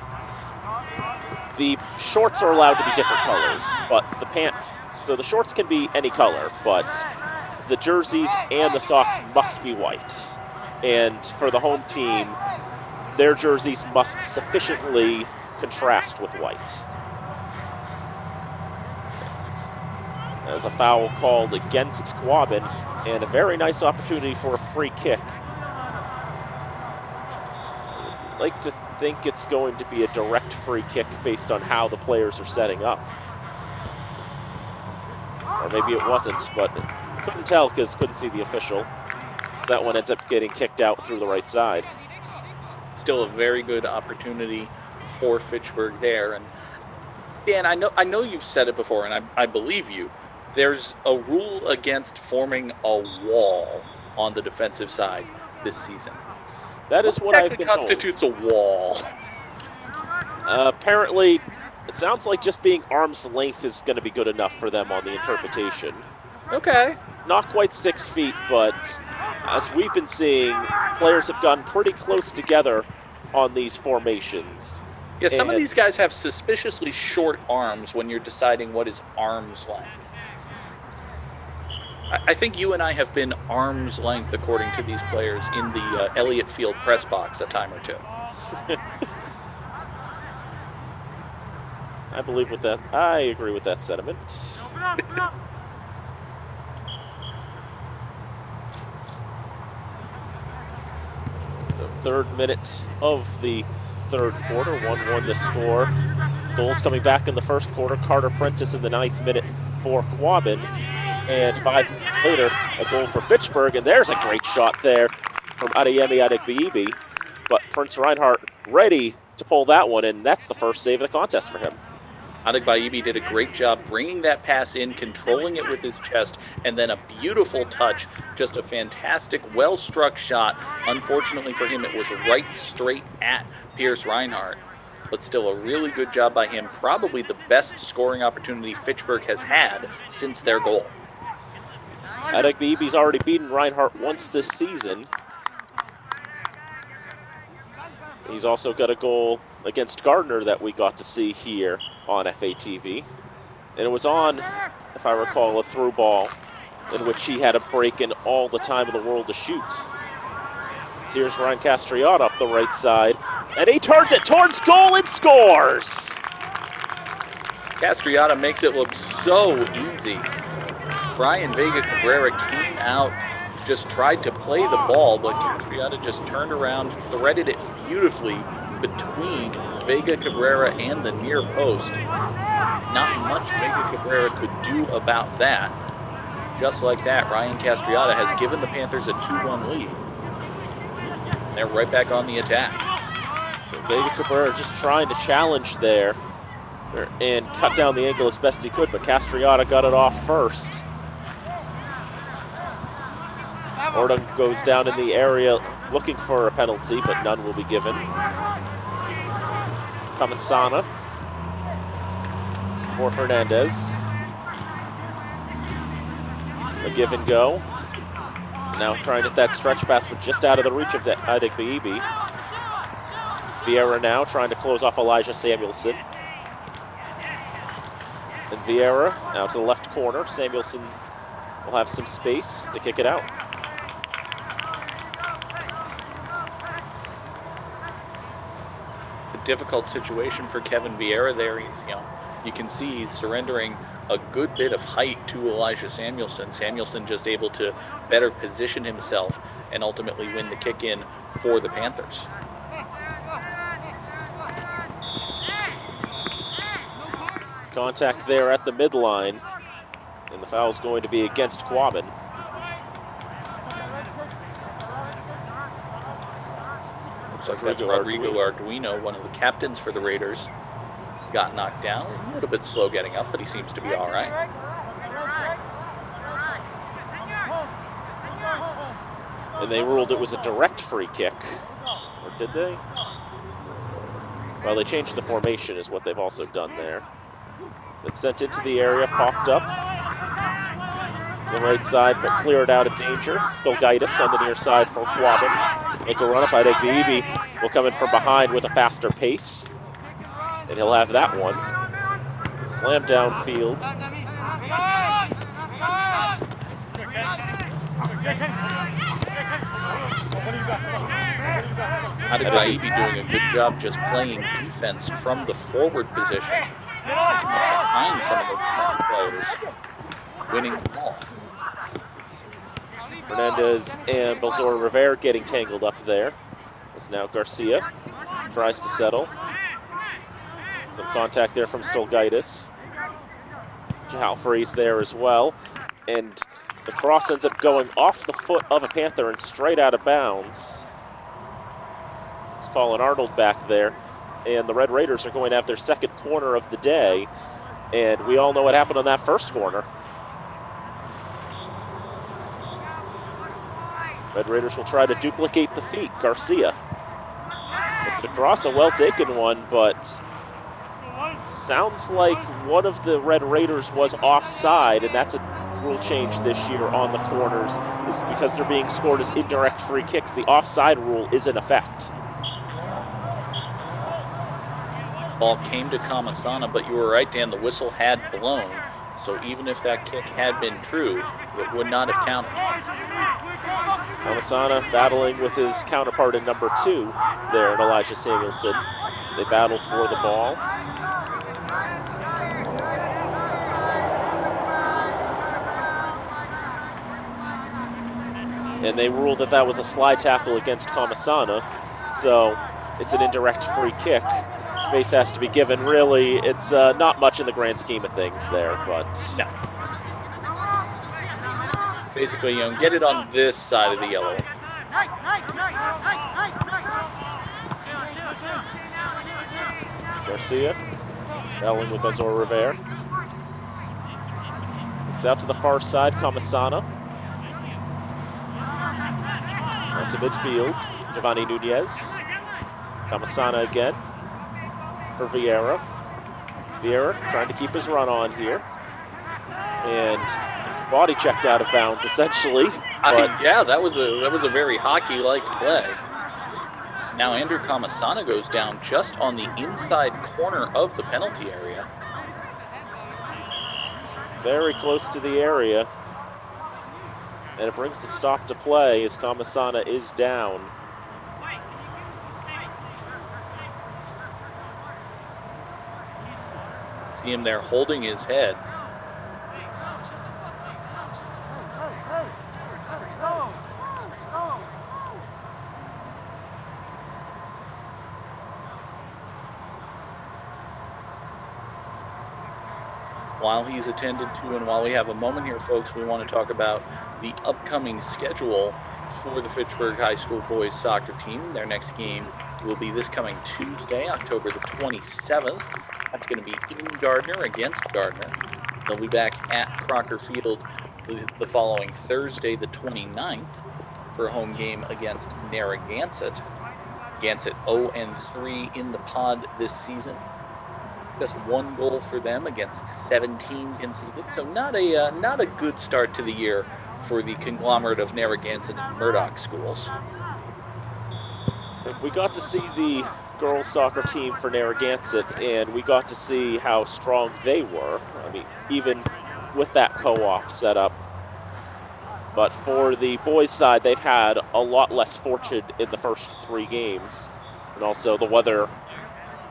The shorts are allowed to be different colors, but so the shorts can be any color, but the jerseys and the socks must be white. And for the home team, their jerseys must sufficiently contrast with white. As a foul called against Quabbin, and a very nice opportunity for a free kick. I'd like to think it's going to be a direct free kick based on how the players are setting up. Or maybe it wasn't, but couldn't tell because couldn't see the official. So that one ends up getting kicked out through the right side. Still a very good opportunity for Fitchburg there. And Dan, I know you've said it before, and I believe you. There's a rule against forming a wall on the defensive side this season. That is what I've been told. Constitutes a wall. Apparently, it sounds like just being arm's length is going to be good enough for them on the interpretation. Okay. Not quite 6 feet, but as we've been seeing, players have gotten pretty close together on these formations. Yeah, some of these guys have suspiciously short arms when you're deciding what is arm's length. I think you and I have been arm's length, according to these players, in the Elliott Field press box a time or two. I believe with that. I agree with that sentiment. So third minute of the third quarter, 1-1 the score. Goals coming back in the first quarter. Carter Prentice in the 9th minute for Quabbin. And 5 minutes later, a goal for Fitchburg. And there's a great shot there from Adeyemi Adegbiibi. But Prince Reinhardt ready to pull that one, and that's the first save of the contest for him. Adegbiibi did a great job bringing that pass in, controlling it with his chest, and then a beautiful touch. Just a fantastic, well-struck shot. Unfortunately for him, it was right straight at Pierce Reinhardt. But still a really good job by him. Probably the best scoring opportunity Fitchburg has had since their goal. Adegbiibi's already beaten Reinhardt once this season. He's also got a goal against Gardner that we got to see here on FATV. And it was on, if I recall, a through ball in which he had a break in all the time in the world to shoot. So here's Ryan Castriot up the right side, and he turns it towards goal and scores! Castriota makes it look so easy. Brian Vega Cabrera came out, just tried to play the ball, but Castriota just turned around, threaded it beautifully between Vega Cabrera and the near post. Not much Vega Cabrera could do about that. Just like that, Ryan Castriota has given the Panthers a 2-1 lead. They're right back on the attack. Vega Cabrera just trying to challenge there and cut down the angle as best he could, but Castriota got it off first. Ordung goes down in the area looking for a penalty, but none will be given. Kamasana for Fernandez. A give and go. Now trying to hit that stretch pass, but just out of the reach of the Adegbiibi. Vieira now trying to close off Elijah Samuelson. And Vieira now to the left corner. Samuelson will have some space to kick it out. It's a difficult situation for Kevin Vieira there. He's, you can see he's surrendering a good bit of height to Elijah Samuelson. Samuelson just able to better position himself and ultimately win the kick in for the Panthers. Contact there at the midline, and the foul is going to be against Quabbin. Looks like that's Rodrigo Arduino, one of the captains for the Raiders. Got knocked down, a little bit slow getting up, but he seems to be all right. And they ruled it was a direct free kick, or did they? Well, they changed the formation is what they've also done there. It's sent into the area, popped up. The right side, but cleared out of danger. Stolgaitis on the near side for Quabbin. Make a run up. Adegbiibi will come in from behind with a faster pace. And he'll have that one. Slam downfield. Adegbiibi doing a good job just playing defense from the forward position. Behind some of those players, winning the ball. Fernandez and Belzor Rivera getting tangled up there. As now Garcia tries to settle. Some contact there from Stolgaitis. Jalfrey's there as well. And the cross ends up going off the foot of a Panther and straight out of bounds. It's Colin Arnold back there. And the Red Raiders are going to have their second corner of the day. And we all know what happened on that first corner. Red Raiders will try to duplicate the feat. Garcia. It's across, a well-taken one, but sounds like one of the Red Raiders was offside, and that's a rule change this year on the corners, is because they're being scored as indirect free kicks. The offside rule is in effect. Ball came to Kamasana, but you were right, Dan, the whistle had blown. So even if that kick had been true, it would not have counted. Kamasana battling with his counterpart in number 2 there in Elijah Samuelson. They battle for the ball. And they ruled that that was a slide tackle against Kamasana, so it's an indirect free kick. Space has to be given. Really, it's not much in the grand scheme of things there, but... No. Basically, get it on this side of the yellow. Garcia battling with Belzor Rivera. It's out to the far side, Kamasana. Out to midfield, Giovanni Nunez. Kamasana again for Vieira. Vieira trying to keep his run on here. And body checked out of bounds, essentially. Yeah, that was a very hockey-like play. Now Andrew Kamasana goes down just on the inside corner of the penalty area. Very close to the area. And it brings the stop to play as Kamasana is down. See him there holding his head. While he's attended to, and while we have a moment here, folks, we want to talk about the upcoming schedule for the Fitchburg High School boys soccer team. Their next game will be this coming Tuesday, October the 27th. That's going to be in Gardner against Gardner. They'll be back at Crocker Field the following Thursday, the 29th. for a home game against Narragansett. Gansett 0-3 in the pod this season. Just 1 goal for them against 17 conceded, so not a good start to the year for the conglomerate of Narragansett and Murdoch schools. We got to see the girls soccer team for Narragansett, and we got to see how strong they were. I mean, even with that co-op setup. But for the boys' side, they've had a lot less fortune in the first 3 games. And also the weather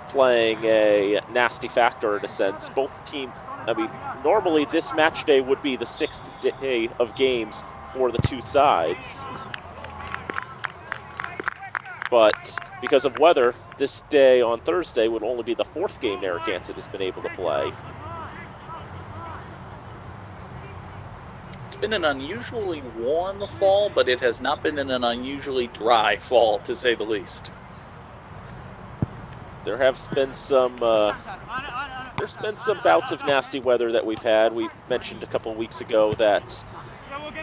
playing a nasty factor in a sense. Both teams, I mean, normally this match day would be the 6th day of games for the 2 sides. But because of weather, this day on Thursday would only be the 4th game Narragansett has been able to play. It's been an unusually warm fall, but it has not been an unusually dry fall, to say the least. There have been some there's been some bouts of nasty weather that we've had. We mentioned a couple of weeks ago that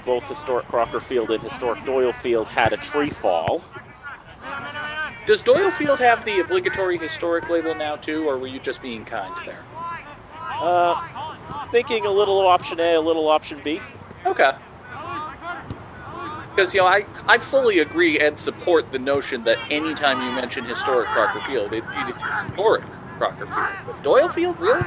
both historic Crocker Field and historic Doyle Field had a tree fall. Does Doyle Field have the obligatory historic label now too, or were you just being kind there? Thinking a little option A, a little option B. Okay. Because, I fully agree and support the notion that anytime you mention historic Crocker Field, it's historic Crocker Field. But Doyle Field, really?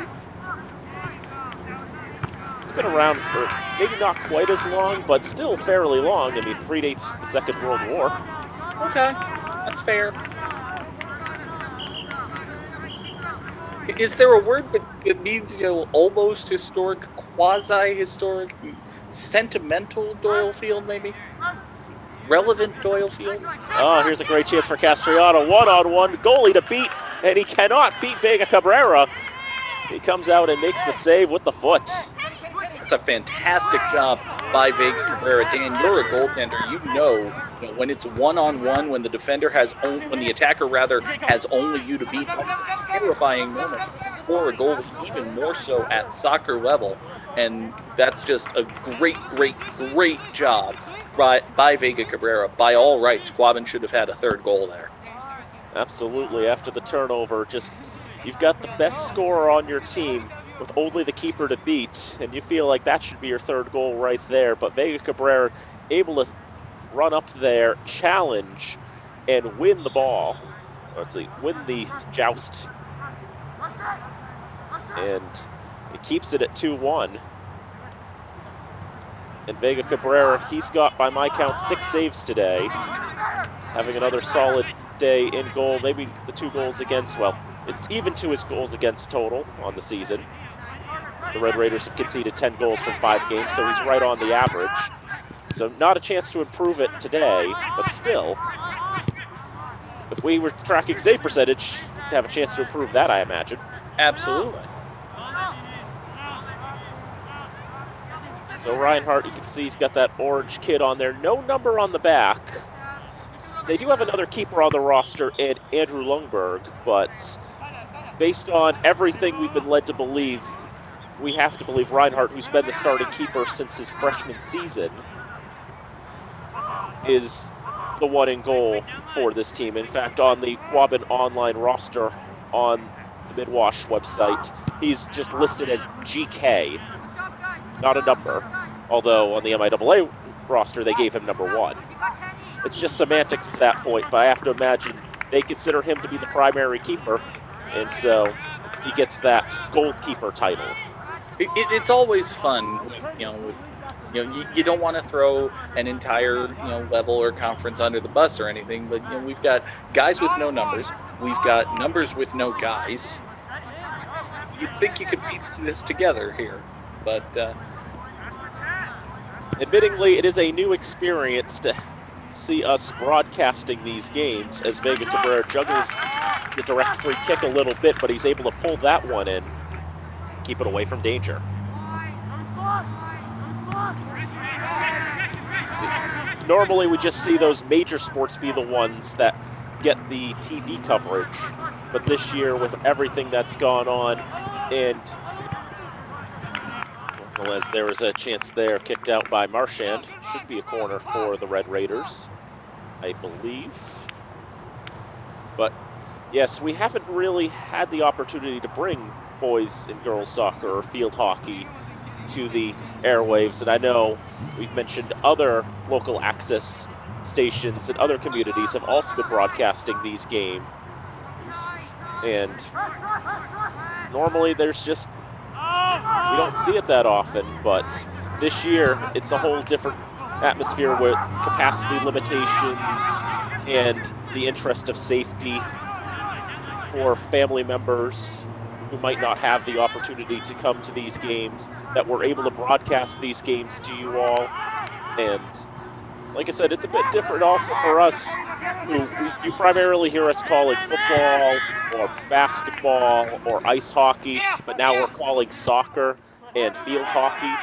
It's been around for maybe not quite as long, but still fairly long. I mean, predates the Second World War. Okay, that's fair. Is there a word that means, almost historic, quasi-historic, sentimental Doyle Field, maybe? Relevant Doyle Field? Oh, here's a great chance for Castriano. 1-on-1, goalie to beat, and he cannot beat Vega Cabrera. He comes out and makes the save with the foot. It's a fantastic job by Vega Cabrera. Dan, you're a goaltender. You know when it's 1-on-1, when the defender when the attacker has only you to beat, that's a terrifying moment for a goalie, even more so at soccer level. And that's just a great, great, great job by Vega Cabrera. By all rights, Quabbin should have had a 3rd goal there. Absolutely. After the turnover, you've got the best scorer on your team with only the keeper to beat, and you feel like that should be your 3rd goal right there. But Vega Cabrera able to run up there, challenge, and win the ball. Let's see, win the joust. And it keeps it at 2-1. And Vega Cabrera, he's got, by my count, 6 saves today. Having another solid day in goal. Maybe the 2 goals against, well, it's even to his goals against total on the season. The Red Raiders have conceded 10 goals from 5 games, so he's right on the average. So not a chance to improve it today, but still, if we were tracking save percentage, to have a chance to improve that, I imagine. Absolutely. So Reinhardt, you can see he's got that orange kid on there. No number on the back. They do have another keeper on the roster, Andrew Lundberg, but based on everything we've been led to believe, we have to believe Reinhardt, who's been the starting keeper since his freshman season, is the one in goal for this team. In fact, on the Quabbin online roster on the Midwash website, he's just listed as GK, not a number, although on the MIAA roster, they gave him number 1. It's just semantics at that point, but I have to imagine they consider him to be the primary keeper, and so he gets that goalkeeper title. It's always fun with you don't want to throw an entire level or conference under the bus or anything, but we've got guys with no numbers, we've got numbers with no guys. You'd think you could piece this together here, but admittingly, it is a new experience to see us broadcasting these games as Vega Cabrera juggles the direct free kick a little bit, but he's able to pull that one in, keep it away from danger. Normally we just see those major sports be the ones that get the TV coverage, but this year with everything that's gone on, and Well, as there was a chance there, kicked out by Marchand. Should be a corner for the Red Raiders, I believe. But yes, we haven't really had the opportunity to bring boys and girls soccer or field hockey to the airwaves. And I know we've mentioned other local access stations and other communities have also been broadcasting these games. And normally there's just, we don't see it that often, but this year it's a whole different atmosphere with capacity limitations and the interest of safety for family members who might not have the opportunity to come to these games, that we're able to broadcast these games to you all. And like I said, it's a bit different also for us, who you primarily hear us calling football or basketball or ice hockey, but now we're calling soccer and field hockey.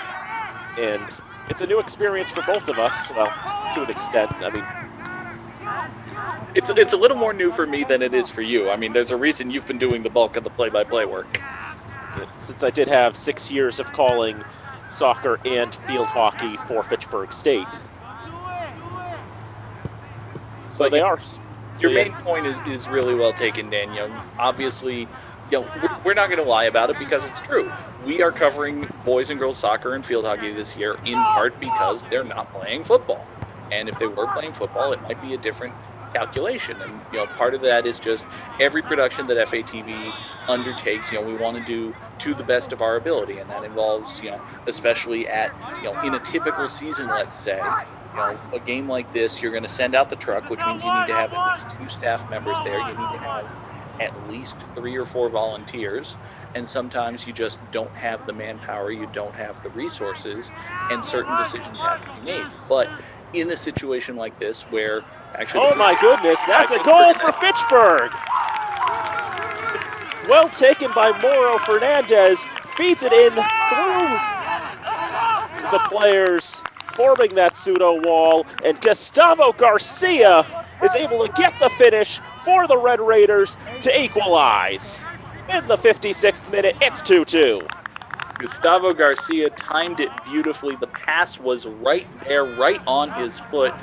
And it's a new experience for both of us, well, to an extent. I mean, It's a little more new for me than it is for you. I mean, there's a reason you've been doing the bulk of the play-by-play work. Since I did have 6 years of calling soccer and field hockey for Fitchburg State. So But they yes, are. Your main point is really well taken, Dan. Obviously, we're not going to lie about it because it's true. We are covering boys and girls soccer and field hockey this year in part because they're not playing football. And if they were playing football, it might be a different calculation. And part of that is just every production that FATV undertakes, we want to do to the best of our ability, and that involves, especially at, in a typical season, let's say, a game like this, you're going to send out the truck, which means you need to have at least 2 staff members there. You need to have at least 3 or 4 volunteers, and sometimes you just don't have the manpower, you don't have the resources, and certain decisions have to be made. But in a situation like this where actually... Oh my goodness, that's a goal for Fitchburg! Well taken by Moro Fernandez, feeds it in through the players, forming that pseudo wall, and Gustavo Garcia is able to get the finish for the Red Raiders to equalize. In the 56th minute, it's 2-2. Gustavo Garcia timed it beautifully. The pass was right there, right on his foot.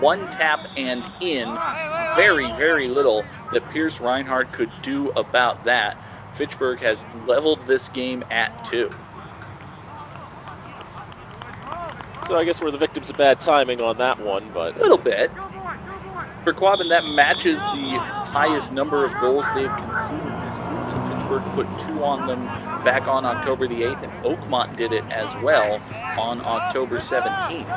One tap and in. Very, very little that Pierce Reinhardt could do about that. Fitchburg has leveled this game at 2. So I guess we're the victims of bad timing on that one, but... A little bit. For Quabbin, that matches the highest number of goals they've conceded this season. Fitchburg put 2 on them back on October the 8th, and Oakmont did it as well on October 17th.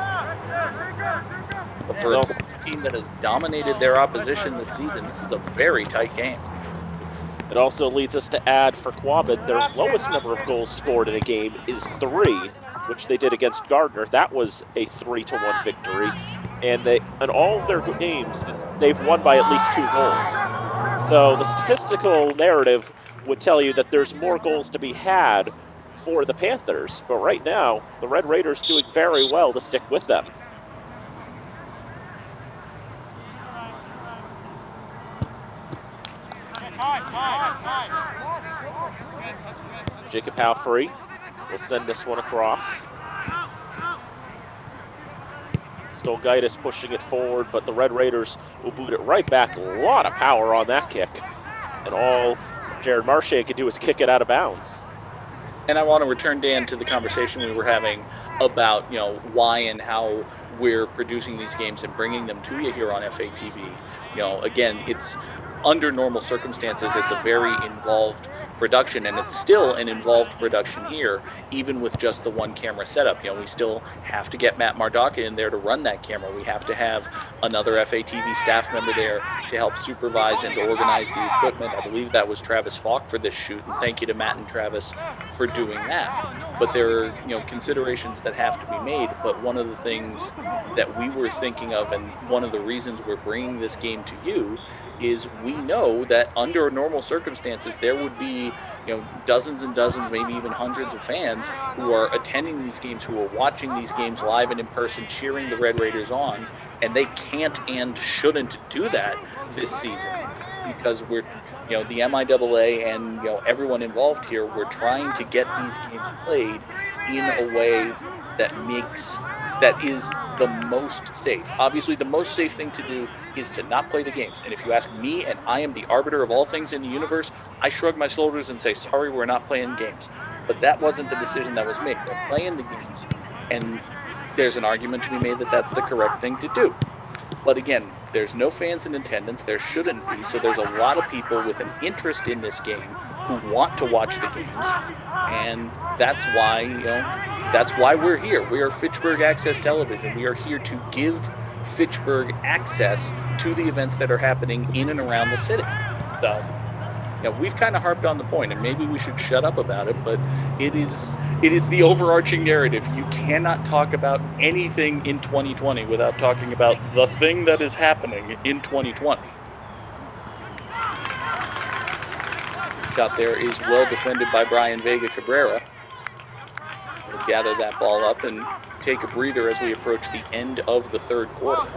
But for a team that has dominated their opposition this season, this is a very tight game. It also leads us to add for Quabbin, their lowest number of goals scored in a game is 3, which they did against Gardner. That was a 3-1 victory. And in all of their games, they've won by at least 2 goals. So the statistical narrative would tell you that there's more goals to be had for the Panthers. But right now, the Red Raiders doing very well to stick with them. Jacob Halfrey will send this one across. Stolgaitis pushing it forward, but the Red Raiders will boot it right back. A lot of power on that kick. And all Jared Marchand can do is kick it out of bounds. And I want to return, Dan, to the conversation we were having about, why and how we're producing these games and bringing them to you here on FATV. Again, it's under normal circumstances, it's a very involved production, and it's still an involved production here, even with just the 1 camera setup. We still have to get Matt Mardaka in there to run that camera. We have to have another FATV staff member there to help supervise and to organize the equipment. I believe that was Travis Falk for this shoot, and thank you to Matt and Travis for doing that. But there are, considerations that have to be made. But one of the things that we were thinking of, and one of the reasons we're bringing this game to you, is we know that under normal circumstances there would be dozens and dozens, maybe even hundreds of fans who are attending these games, who are watching these games live and in person, cheering the Red Raiders on, and they can't and shouldn't do that this season because we're the MIAA and everyone involved here, we're trying to get these games played in a way that is the most safe. Obviously, the most safe thing to do is to not play the games. And if you ask me, and I am the arbiter of all things in the universe, I shrug my shoulders and say, sorry, we're not playing games. But that wasn't the decision that was made. They're playing the games, and there's an argument to be made that that's the correct thing to do. But again, there's no fans in attendance. There shouldn't be. So there's a lot of people with an interest in this game who want to watch the games. And that's why we're here. We are Fitchburg Access Television. We are here to give Fitchburg access to the events that are happening in and around the city. So, we've kind of harped on the point, and maybe we should shut up about it, but it is the overarching narrative. You cannot talk about anything in 2020 without talking about the thing that is happening in 2020. Shot there is well defended by Brian Vega Cabrera. We'll gather that ball up and take a breather as we approach the end of the third quarter.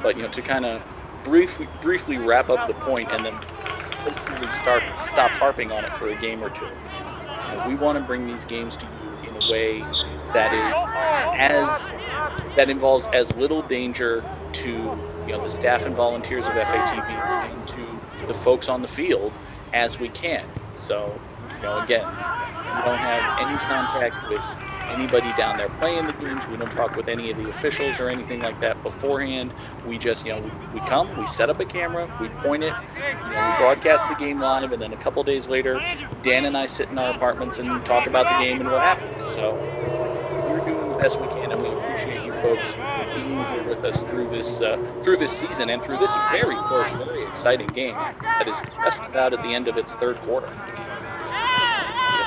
But to kind of briefly wrap up the point and then hopefully stop harping on it for a game or two. We want to bring these games to you in a way that involves as little danger to the staff and volunteers of FATV and to the folks on the field as we can. So, again, we don't have any contact with anybody down there playing the games. We don't talk with any of the officials or anything like that beforehand. We just, we come, we set up a camera, we point it, we broadcast the game live, and then a couple days later, Dan and I sit in our apartments and talk about the game and what happened. So we're doing the best we can, and we appreciate you folks being here with us through this season and through this very close, very exciting game that is just about at the end of its third quarter.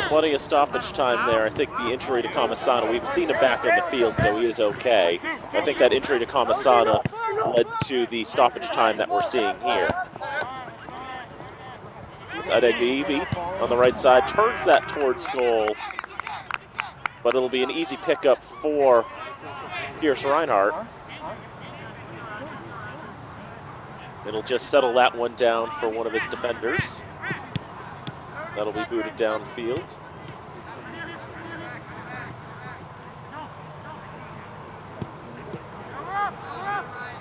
Plenty of stoppage time there. I think the injury to Kamasana, we've seen him back on the field, so he is okay. I think that injury to Kamasana led to the stoppage time that we're seeing here. As Adegibi on the right side turns that towards goal, but it'll be an easy pickup for Pierce Reinhardt. It'll just settle that one down for one of his defenders. That'll be booted downfield.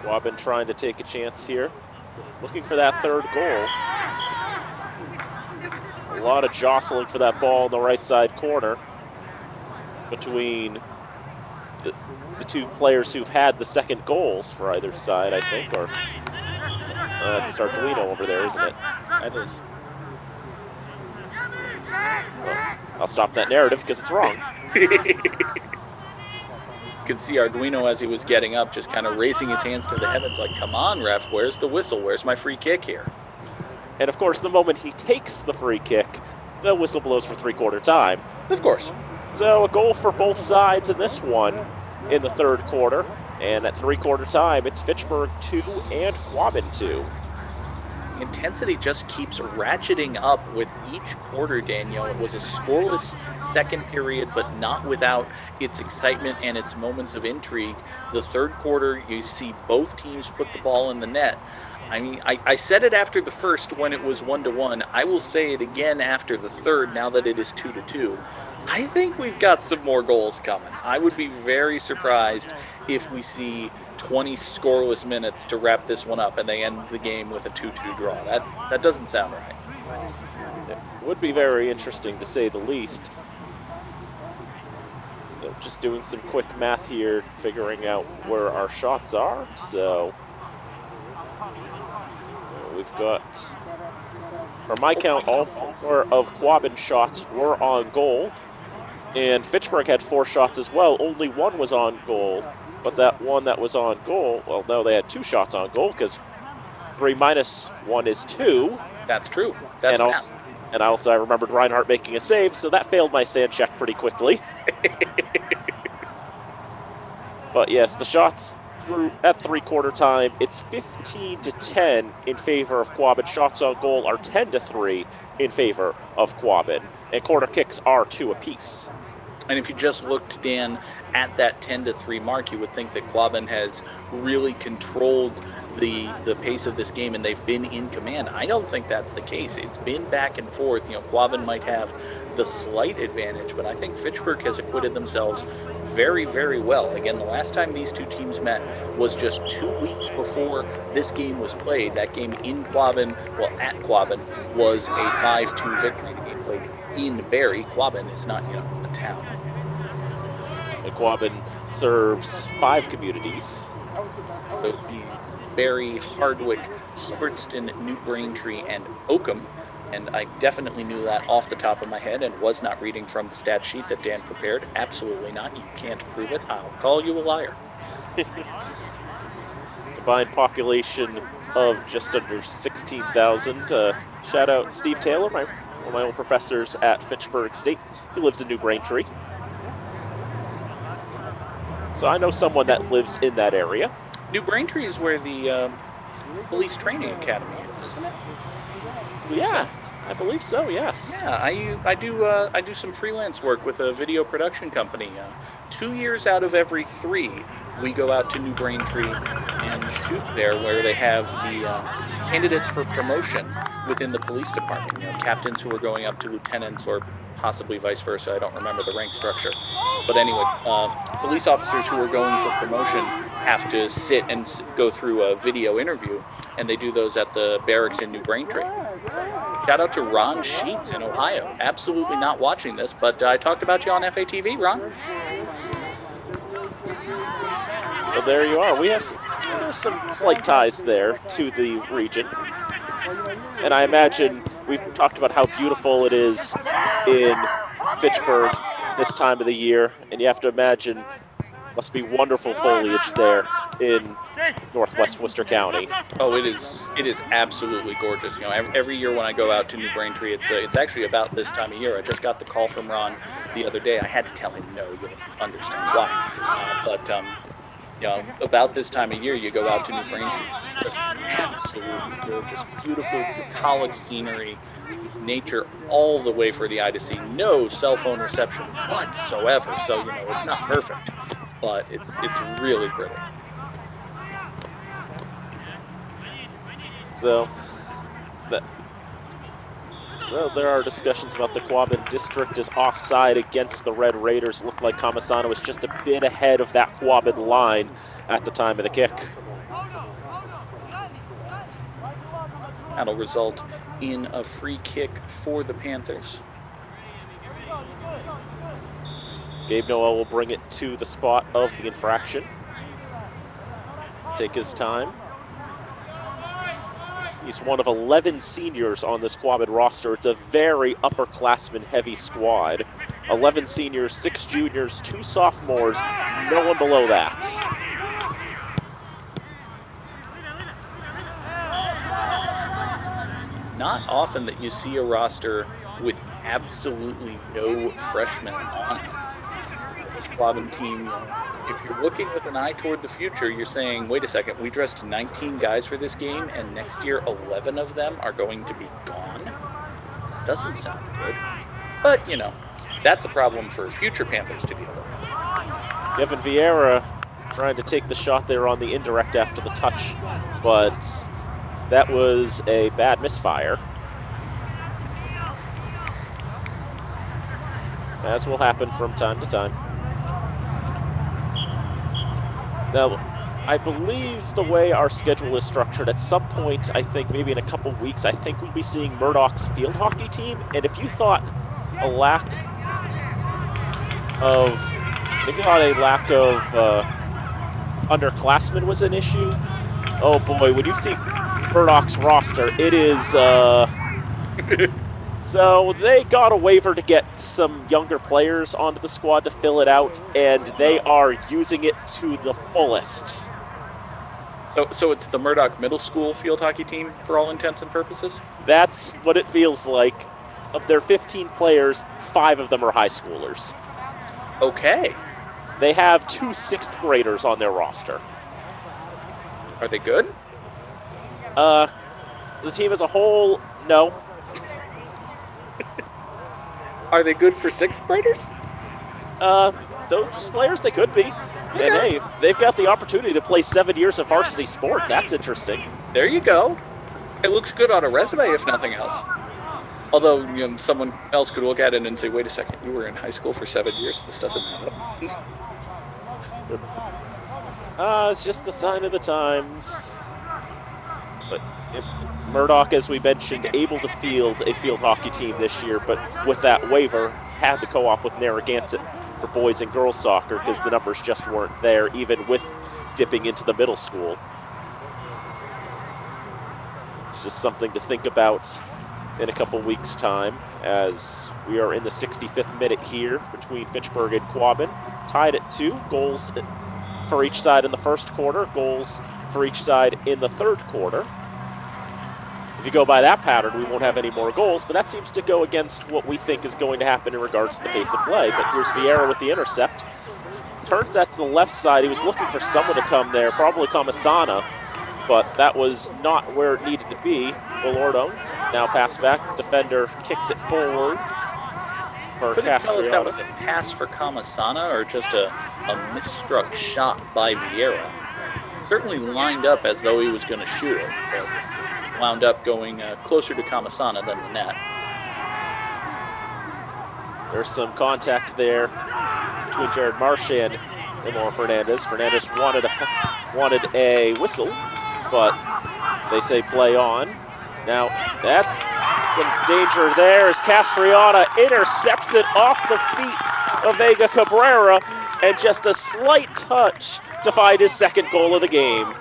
Quabbin trying to take a chance here, looking for that third goal. A lot of jostling for that ball in the right side corner between the two players who've had the second goals for either side, I think, or that's Arduino over there, isn't it? That is. Well, I'll stop that narrative because it's wrong. You can see Arduino as he was getting up, just kind of raising his hands to the heavens like, come on, ref, where's the whistle? Where's my free kick here? And of course, the moment he takes the free kick, the whistle blows for three-quarter time. Of course. So a goal for both sides in this one in the third quarter. And at three-quarter time, it's Fitchburg 2 and Quabbin 2. Intensity just keeps ratcheting up with each quarter, Danielle. It was a scoreless second period, but not without its excitement and its moments of intrigue. The third quarter, you see both teams put the ball in the net. I mean, I said it after the first when it was 1-1. I will say it again after the third, now that it is 2-2. I think we've got some more goals coming. I would be very surprised if we see 20 scoreless minutes to wrap this one up and they end the game with a 2-2 draw. That doesn't sound right. It would be very interesting, to say the least. So just doing some quick math here, figuring out where our shots are. So we've got, for my count, all four of Quabbin's shots were on goal. And Fitchburg had 4 shots as well. Only one was on goal. But that one that was on goal, well, no, they had 2 shots on goal, because 3 minus 1 is 2. That's true. That's and also I remembered Reinhardt making a save, so that failed my sand check pretty quickly. But yes, the shots through at three-quarter time, it's 15-10 in favor of Quabbin. Shots on goal are 10-3 in favor of Quabbin. And corner kicks are 2 apiece. And if you just looked, Dan, at that 10-3 mark, you would think that Quabbin has really controlled the pace of this game and they've been in command. I don't think that's the case. It's been back and forth. Quabbin might have the slight advantage, but I think Fitchburg has acquitted themselves very, very well. Again, the last time these two teams met was just 2 weeks before this game was played. That game in Quabbin, well, at Quabbin, was a 5-2 victory. The game played in Barrie. Quabbin is not, a town. And Quabbin serves 5 communities. Those being Barrie, Hardwick, Hubbardston, New Braintree, and Oakham. And I definitely knew that off the top of my head and was not reading from the stat sheet that Dan prepared. Absolutely not. You can't prove it. I'll call you a liar. Combined population of just under 16,000. Shout out Steve Taylor, one of my old professors at Fitchburg State. He lives in New Braintree. So I know someone that lives in that area. New Braintree is where the police training academy is, isn't it? Yeah, I believe so. Yes. Yeah, I do some freelance work with a video production company. 2 years out of every 3, we go out to New Braintree and shoot there, where they have the candidates for promotion within the police department. Captains who are going up to lieutenants or possibly vice versa. I don't remember the rank structure. But anyway, police officers who are going for promotion have to sit and go through a video interview, and they do those at the barracks in New Braintree. Shout out to Ron Sheets in Ohio. Absolutely not watching this, but I talked about you on FATV, Ron. Well, there you are. We have there's some slight ties there to the region. And I imagine we've talked about how beautiful it is in Fitchburg this time of the year, and you have to imagine must be wonderful foliage there in northwest Worcester County. Oh, it is absolutely gorgeous. Every year when I go out to New Braintree, it's actually about this time of year. I just got the call from Ron the other day. I had to tell him no, you'll understand why. But about this time of year, you go out to New Braintree, just absolutely gorgeous, beautiful, bucolic scenery, just nature all the way for the eye to see. No cell phone reception whatsoever. So it's not perfect, but it's really pretty. So there are discussions about the Quabbin district is offside against the Red Raiders. Looked like Comisano was just a bit ahead of that Quabbin line at the time of the kick. That'll result in a free kick for the Panthers. Gabe Noel will bring it to the spot of the infraction. Take his time. He's one of 11 seniors on this Quabbin roster. It's a very upperclassman-heavy squad. 11 seniors, 6 juniors, 2 sophomores, no one below that. Not often that you see a roster with absolutely no freshmen on it. This Quabbin team, if you're looking with an eye toward the future, you're saying, wait a second, we dressed 19 guys for this game, and next year 11 of them are going to be gone? Doesn't sound good. But, that's a problem for future Panthers to deal with. Kevin Vieira trying to take the shot there on the indirect after the touch, but that was a bad misfire. As will happen from time to time. Now, I believe the way our schedule is structured, at some point, I think maybe in a couple weeks, I think we'll be seeing Murdoch's field hockey team. And if you thought a lack of underclassmen was an issue, oh boy, when you see Murdoch's roster, it is so they got a waiver to get some younger players onto the squad to fill it out, and they are using it to the fullest. So it's the Murdoch Middle School field hockey team for all intents and purposes? That's what it feels like. Of their 15 players, 5 of them are high schoolers. Okay. They have 2 6th graders on their roster. Are they good? The team as a whole, no. Are they good for 6th graders? Those players, they could be. Okay. And hey, if they've got the opportunity to play 7 years of varsity sport, that's interesting. There you go. It looks good on a resume, if nothing else. Although, someone else could look at it and say, wait a second, you were in high school for 7 years. This doesn't matter. It's just the sign of the times. But Murdoch, as we mentioned, able to field a field hockey team this year, but with that waiver, had to co-op with Narragansett for boys and girls soccer because the numbers just weren't there, even with dipping into the middle school. It's just something to think about in a couple weeks' time, as we are in the 65th minute here between Fitchburg and Quabbin, tied at 2 goals for each side in the first quarter, goals for each side in the third quarter. If you go by that pattern, we won't have any more goals, but that seems to go against what we think is going to happen in regards to the pace of play. But here's Vieira with the intercept. Turns that to the left side. He was looking for someone to come there, probably Kamasana, but that was not where it needed to be. Gallardo now pass back. Defender kicks it forward for Couldn't tell if that Castriota. was a pass for Kamasana or just a misstruck shot by Vieira. Certainly lined up as though he was going to shoot it, but wound up going closer to Kamasana than the net. There's some contact there between Jared Marsh and Emor Fernandez. Fernandez wanted a whistle, but they say play on. Now, that's some danger there as Castriota intercepts it off the feet of Vega Cabrera, and just a slight touch to find his second goal of the game.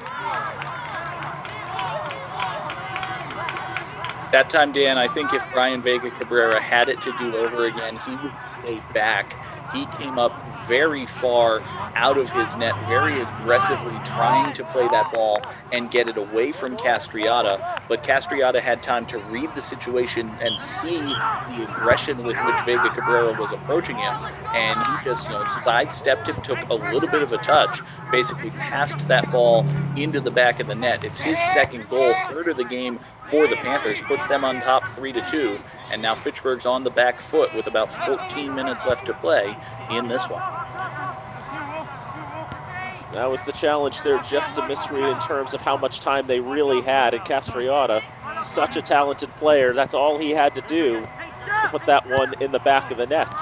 That time, Dan, I think if Brian Vega Cabrera had it to do over again, he would stay back. He came up very far out of his net, very aggressively trying to play that ball and get it away from Castriota. But Castriota had time to read the situation and see the aggression with which Vega Cabrera was approaching him. And he just, sidestepped him, took a little bit of a touch, basically passed that ball into the back of the net. It's his second goal, third of the game for the Panthers, puts them on top 3-2. And now Fitchburg's on the back foot with about 14 minutes left to play in this one. That was the challenge there, just a misread in terms of how much time they really had. And Castriota, such a talented player, that's all he had to do to put that one in the back of the net.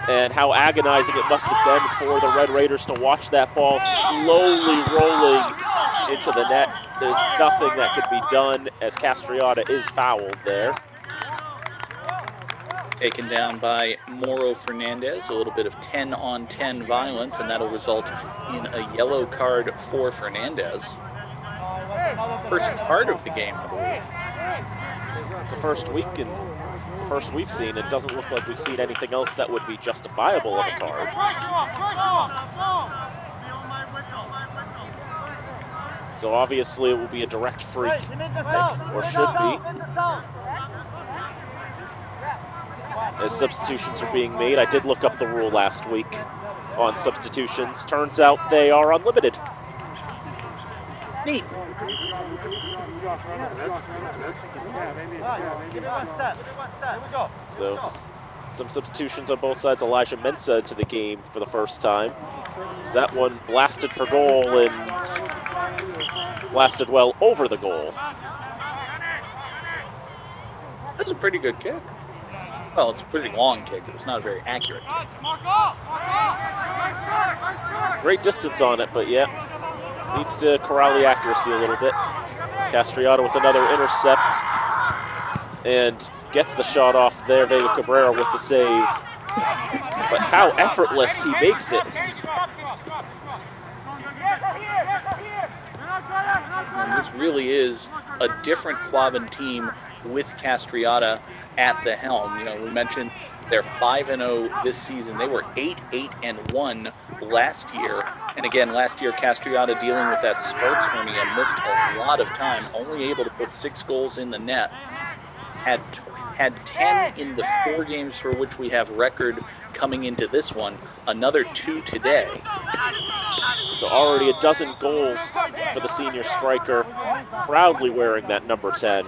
And how agonizing it must have been for the Red Raiders to watch that ball slowly rolling into the net. There's nothing that could be done as Castriota is fouled there. Taken down by Moro Fernandez, a little bit of 10-on-10 violence, and that'll result in a yellow card for Fernandez. First part of the game, I believe. It's the first week and first we've seen. It doesn't look like we've seen anything else that would be justifiable of a card. So obviously it will be a direct free kick, or should be. As substitutions are being made, I did look up the rule last week on substitutions. Turns out they are unlimited. Neat. So some substitutions on both sides. Elijah Mensah to the game for the first time. So that one blasted for goal and blasted well over the goal. That's a pretty good kick. Well, it's a pretty long kick. It was not a very accurate kick. Great distance on it, but yeah, needs to corral the accuracy a little bit. Castriota with another intercept and gets the shot off there. Vega Cabrera with the save. But how effortless he makes it. And this really is a different Quabbin team with Castriota at the helm. We mentioned they're 5-0 this season. They were 8-1 last year. And again, last year, Castriota, dealing with that sports hernia, missed a lot of time, only able to put 6 goals in the net. Had 10 in the 4 games for which we have record coming into this one, another 2 today. So already a dozen goals for the senior striker, proudly wearing that number 10.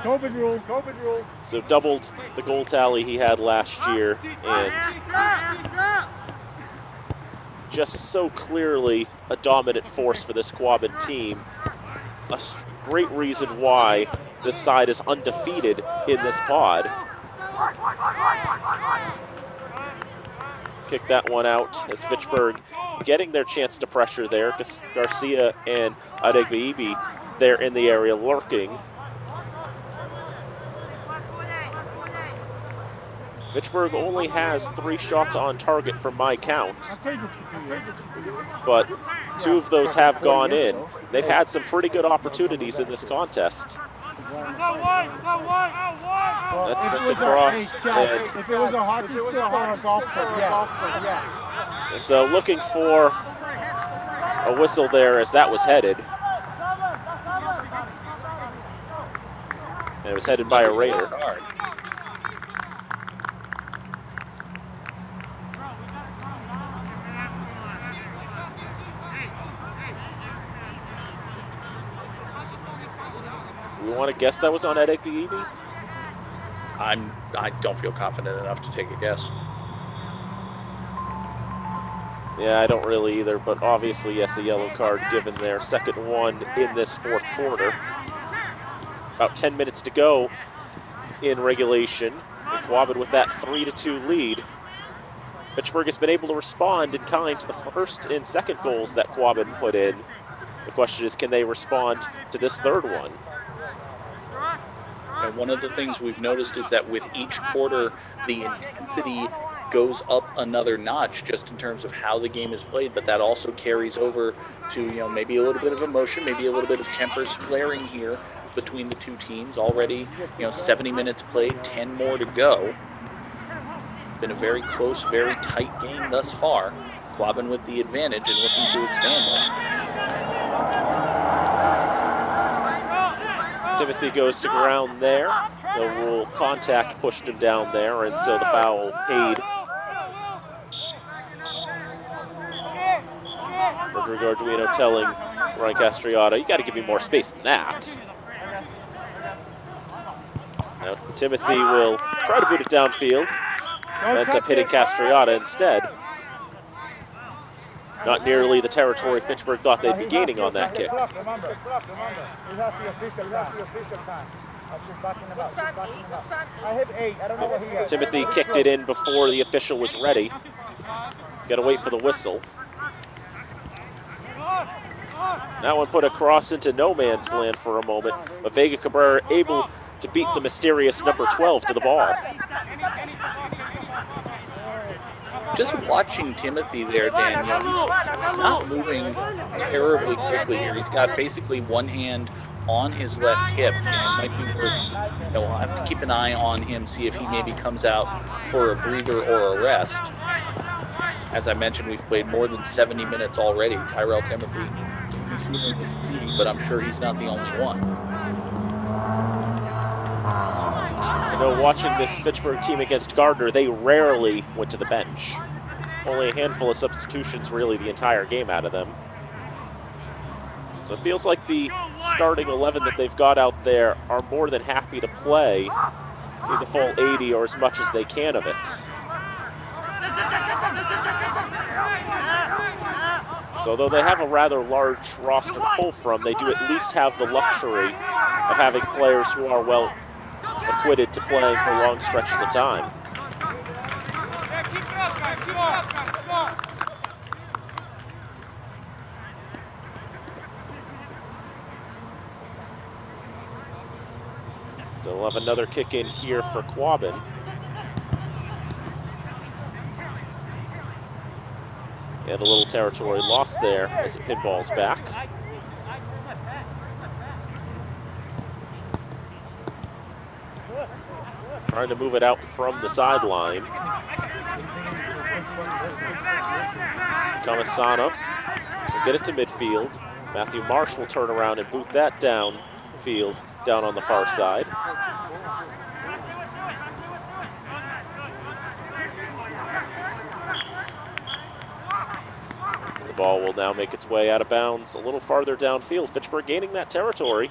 COVID rule. COVID rule. So doubled the goal tally he had last year, and just so clearly a dominant force for this Quabbin team. A great reason why this side is undefeated in this pod. Kick that one out as Fitchburg getting their chance to pressure there. Garcia and Adegbeibi there in the area lurking. Fitchburg only has 3 shots on target from my count, but 2 of those have gone in. They've had some pretty good opportunities in this contest. That's sent across, and if it was a hockey stick or a golf club, yes. And so looking for a whistle there as that was headed. And it was headed by a Raider. We want to guess that was on Adegbeibi? I don't feel confident enough to take a guess. Yeah, I don't really either, but obviously, yes, a yellow card given their second one in this fourth quarter. About 10 minutes to go in regulation. And Quabbin with that 3-2 lead. Fitchburg has been able to respond in kind to the first and second goals that Quabbin put in. The question is, can they respond to this third one? And one of the things we've noticed is that with each quarter, the intensity goes up another notch just in terms of how the game is played, but that also carries over to, maybe a little bit of emotion, maybe a little bit of tempers flaring here between the two teams. Already, 70 minutes played, 10 more to go. Been a very close, very tight game thus far. Quabbin with the advantage and looking to expand it. Timothy goes to ground there. The rule contact pushed him down there, and so the foul paid. Rodrigo Arduino telling Ryan Castriota, you got to give me more space than that. Now Timothy will try to boot it downfield. Ends up hitting Castriota instead. Not nearly the territory Fitchburg thought they'd be gaining on that kick. Timothy kicked it in before the official was ready. Got to wait for the whistle. That one put a cross into no man's land for a moment, but Vega Cabrera able to beat the mysterious number 12 to the ball. Just watching Timothy there, Dan, he's not moving terribly quickly here. He's got basically one hand on his left hip. It might be worth, we'll have to keep an eye on him, see if he maybe comes out for a breather or a rest. As I mentioned, we've played more than 70 minutes already. Tyrell Timothy feeling the fatigue, but I'm sure he's not the only one. I know watching this Fitchburg team against Gardner, they rarely went to the bench. Only a handful of substitutions really the entire game out of them. So it feels like the starting 11 that they've got out there are more than happy to play in the full 80 or as much as they can of it. So although they have a rather large roster to pull from, they do at least have the luxury of having players who are well acquitted to playing for long stretches of time. So we'll have another kick in here for Quabbin. And a little territory lost there as it pinballs back. Trying to move it out from the sideline. Kamasana will get it to midfield. Matthew Marsh will turn around and boot that downfield, down on the far side. The ball will now make its way out of bounds a little farther downfield. Fitchburg gaining that territory.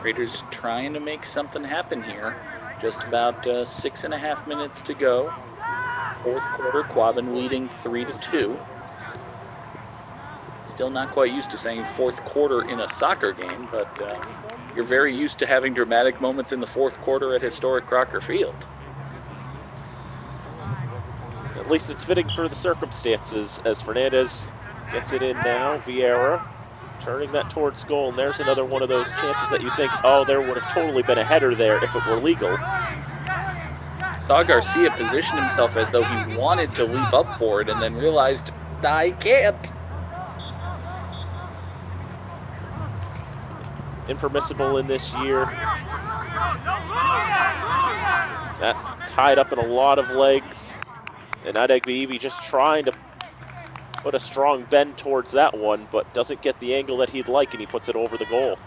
Raiders trying to make something happen here. Just about 6.5 minutes to go. Fourth quarter, Quabbin leading 3-2. Still not quite used to saying fourth quarter in a soccer game, but you're very used to having dramatic moments in the fourth quarter at historic Crocker Field. At least it's fitting for the circumstances as Fernandez gets it in now. Vieira turning that towards goal, and there's another one of those chances that you think, oh, there would have totally been a header there if it were legal. Saw Garcia position himself as though he wanted to leap up for it and then realized, I can't. Impermissible in this year. That tied up in a lot of legs. And Adegbiibi just trying to put a strong bend towards that one, but doesn't get the angle that he'd like, and he puts it over the goal.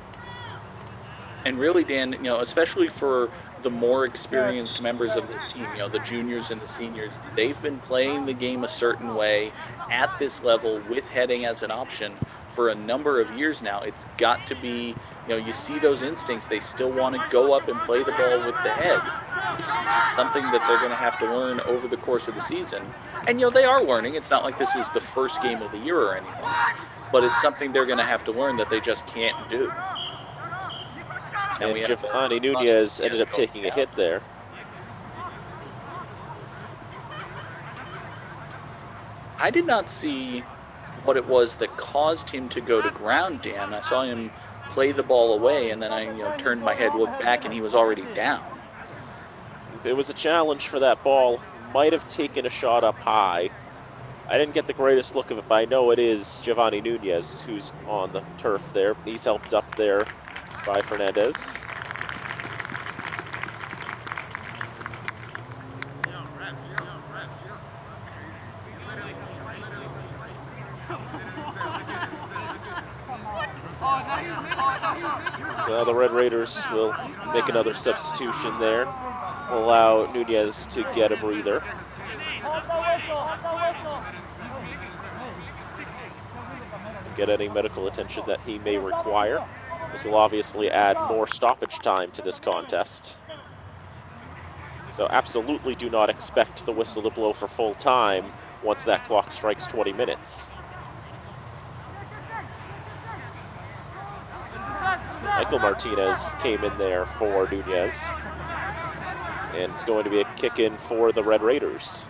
And really, Dan, especially for the more experienced members of this team, the juniors and the seniors, they've been playing the game a certain way at this level with heading as an option for a number of years now. It's got to be, you see those instincts. They still want to go up and play the ball with the head. Something that they're going to have to learn over the course of the season. And, they are learning. It's not like this is the first game of the year or anything. But it's something they're going to have to learn that they just can't do. And Giovanni Nunez ended up taking a hit there. I did not see what it was that caused him to go to ground, Dan. I saw him play the ball away, and then I turned my head, looked back, and he was already down. It was a challenge for that ball. Might have taken a shot up high. I didn't get the greatest look of it, but I know it is Giovanni Nunez who's on the turf there. He's helped up there by Fernandez. So now the Red Raiders will make another substitution there. Will allow Nunez to get a breather. Get any medical attention that he may require. This will obviously add more stoppage time to this contest. So absolutely do not expect the whistle to blow for full time once that clock strikes 20 minutes. Michael Martinez came in there for Nunez. And it's going to be a kick in for the Red Raiders.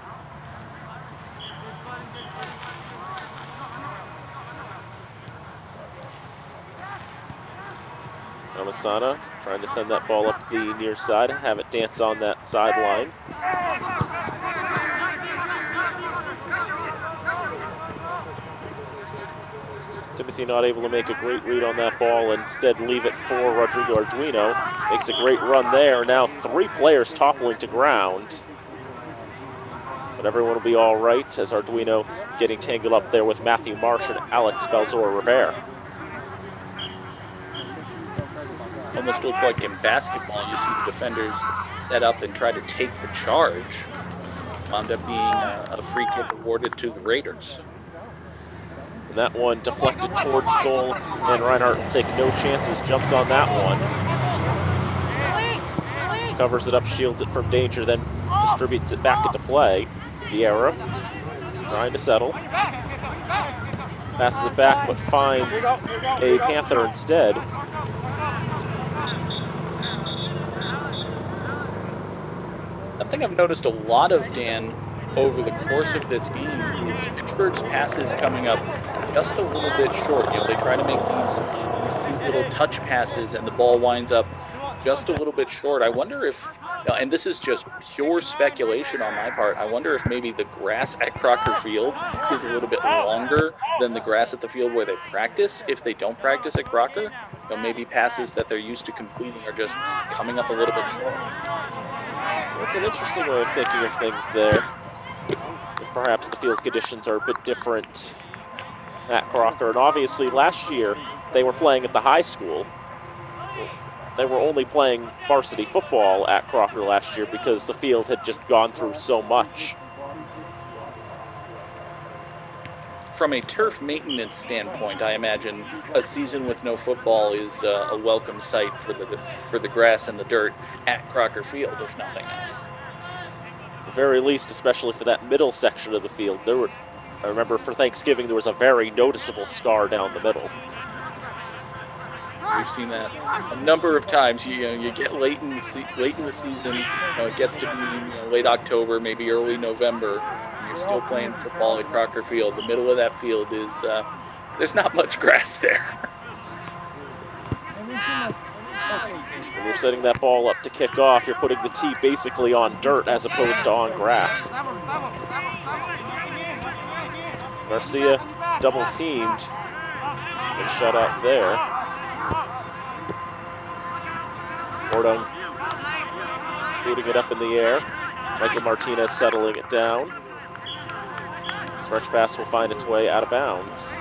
Amasana trying to send that ball up the near side, have it dance on that sideline. Timothy not able to make a great read on that ball, instead leave it for Rodrigo Arduino. Makes a great run there. Now 3 players toppling to ground. But everyone will be all right as Arduino getting tangled up there with Matthew Marsh and Alex Balzor-Rivera. Almost looked like in basketball, you see the defenders set up and try to take the charge. Wound up being a free kick awarded to the Raiders. And that one deflected towards goal, and Reinhardt will take no chances, jumps on that one. Covers it up, shields it from danger, then distributes it back into play. Vieira trying to settle. Passes it back, but finds a Panther instead. Something I've noticed a lot of, Dan, over the course of this game is Fitchburg's passes coming up just a little bit short. They try to make these cute little touch passes, and the ball winds up just a little bit short. I wonder if, and this is just pure speculation on my part, I wonder if maybe the grass at Crocker Field is a little bit longer than the grass at the field where they practice. If they don't practice at Crocker, maybe passes that they're used to completing are just coming up a little bit short. That's an interesting way of thinking of things there. If perhaps the field conditions are a bit different at Crocker. And obviously last year they were playing at the high school. They were only playing varsity football at Crocker last year because the field had just gone through so much. from a turf maintenance standpoint, I imagine a season with no football is a welcome sight for the grass and the dirt at Crocker Field, if nothing else. At the very least, especially for that middle section of the field, I remember for Thanksgiving there was a very noticeable scar down the middle. We've seen that a number of times. You get late in the season. It gets to be late October, maybe early November, and you're still playing football at Crocker Field. The middle of that field is there's not much grass there. When you're setting that ball up to kick off, you're putting the tee basically on dirt as opposed to on grass. Garcia double teamed and shut up there. Ordung booting it up in the air. Michael Martinez settling it down. Stretch pass will find its way out of bounds.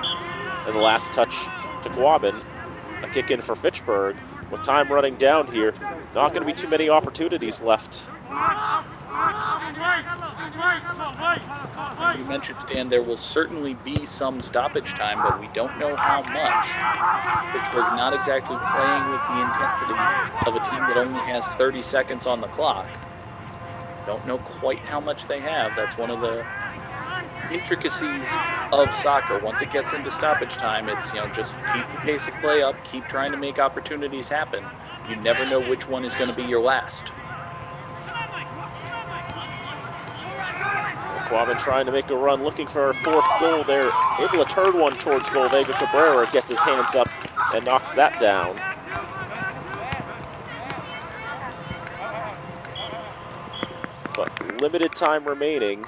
And the last touch to Quabbin. A kick in for Fitchburg. With time running down here, not going to be too many opportunities left. You mentioned, Dan, there will certainly be some stoppage time, but we don't know how much. Pittsburgh not exactly playing with the intensity of a team that only has 30 seconds on the clock. Don't know quite how much they have. That's one of the intricacies of soccer. Once it gets into stoppage time, it's just keep the pace of play up, keep trying to make opportunities happen. You never know which one is going to be your last. Quabbin trying to make a run, looking for a fourth goal. They're able to turn one towards goal. Vega Cabrera gets his hands up and knocks that down. But limited time remaining.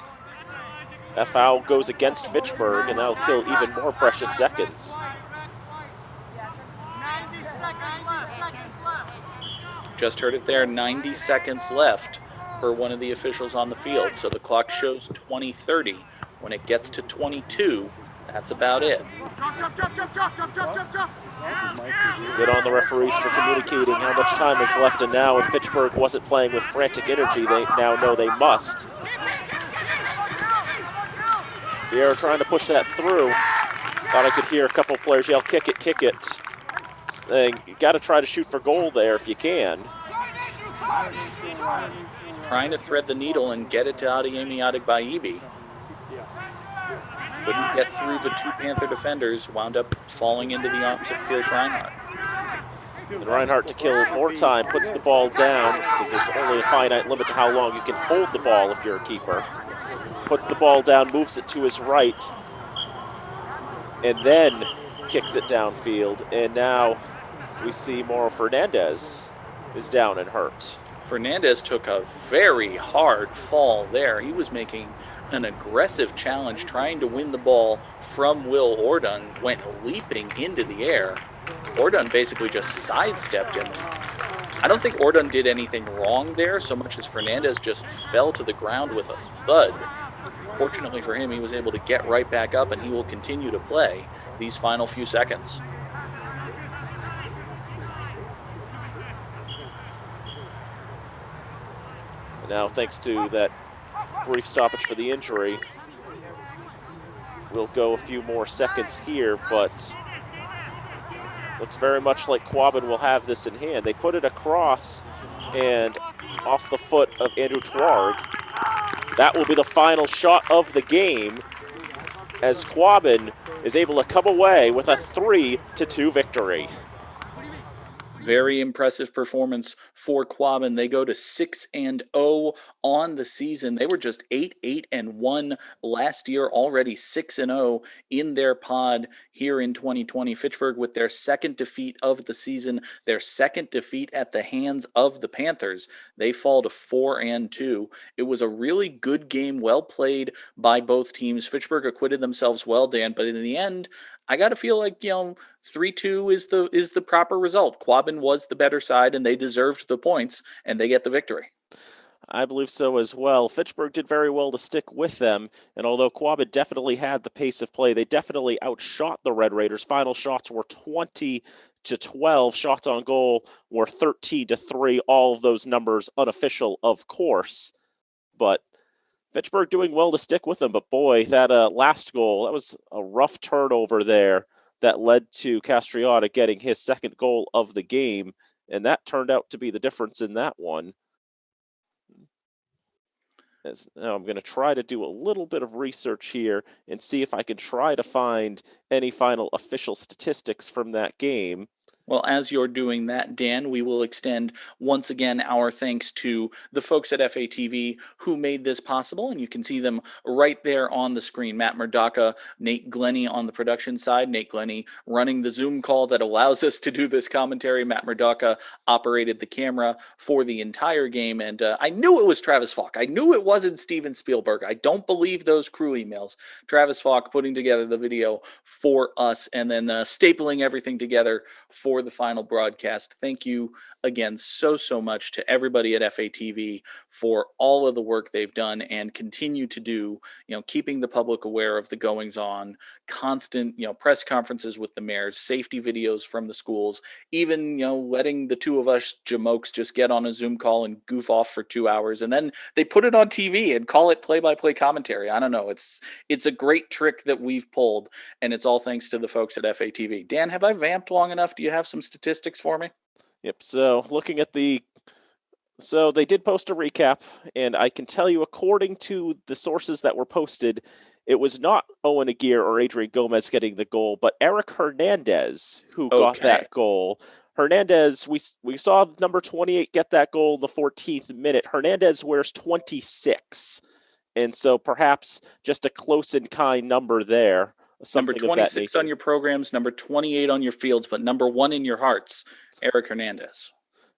That foul goes against Fitchburg, and that'll kill even more precious seconds. Just heard it there, 90 seconds left for one of the officials on the field. So the clock shows 20:30. When it gets to 22, that's about it. Good on the referees for communicating how much time is left, and now if Fitchburg wasn't playing with frantic energy, they now know they must. Vieira trying to push that through. Thought I could hear a couple players yell, kick it, kick it. Saying, you got to try to shoot for goal there if you can. Trying to thread the needle and get it to Adeyemi Adegbaibi. Couldn't get through the two Panther defenders, wound up falling into the arms of Pierce Reinhardt. And Reinhardt, to kill more time, puts the ball down, because there's only a finite limit to how long you can hold the ball if you're a keeper. Puts the ball down, moves it to his right, and then kicks it downfield. And now we see Mauro Fernandez is down and hurt. Fernandez took a very hard fall there. He was making an aggressive challenge, trying to win the ball from Will Ordun, went leaping into the air. Ordun basically just sidestepped him. I don't think Ordun did anything wrong there, so much as Fernandez just fell to the ground with a thud. Fortunately for him, he was able to get right back up, and he will continue to play these final few seconds. And now, thanks to that brief stoppage for the injury, we'll go a few more seconds here, but looks very much like Quabbin will have this in hand. They put it across and off the foot of Andrew Twarg. That will be the final shot of the game as Quabbin is able to come away with a 3-2 victory. Very impressive performance for Quabbin. They go to 6-0 on the season. They were just 8-1 last year, already 6-0 in their pod here in 2020. Fitchburg with their second defeat of the season, their second defeat at the hands of the Panthers. They fall to 4-2. It was a really good game, well played by both teams. Fitchburg acquitted themselves well, Dan, but in the end, I got to feel like, 3-2 is the proper result. Quabbin was the better side, and they deserved the points, and they get the victory. I believe so as well. Fitchburg did very well to stick with them, and although Quabbin definitely had the pace of play, they definitely outshot the Red Raiders. Final shots were 20-12. Shots on goal were 13-3. All of those numbers unofficial, of course, but Fitchburg doing well to stick with them, but boy, that last goal, that was a rough turnover there that led to Castriota getting his second goal of the game, and that turned out to be the difference in that one. Now I'm going to try to do a little bit of research here and see if I can try to find any final official statistics from that game. Well, as you're doing that, Dan, we will extend once again our thanks to the folks at FATV who made this possible, and you can see them right there on the screen. Matt Murdaka, Nate Glennie on the production side, Nate Glennie running the Zoom call that allows us to do this commentary. Matt Murdaka operated the camera for the entire game, and I knew it was Travis Falk. I knew it wasn't Steven Spielberg. I don't believe those crew emails. Travis Falk putting together the video for us and then stapling everything together for the final broadcast. Thank you again so much to everybody at FATV for all of the work they've done and continue to do, keeping the public aware of the goings on, constant, press conferences with the mayors, safety videos from the schools, even, letting the two of us jamokes just get on a Zoom call and goof off for 2 hours. And then they put it on TV and call it play-by-play commentary. I don't know. It's a great trick that we've pulled, and it's all thanks to the folks at FATV. Dan, have I vamped long enough? Do you have some statistics for me? Yep, so looking at so they did post a recap, and I can tell you, according to the sources that were posted, it was not Owen Aguirre or Adrian Gomez getting the goal, but Eric Hernandez who got that goal. Hernandez, we saw number 28 get that goal in the 14th minute. Hernandez wears 26, and so perhaps just a close and kind number there. Number 26 on your programs, number 28 on your fields, but number 1 in your hearts, Eric Hernandez.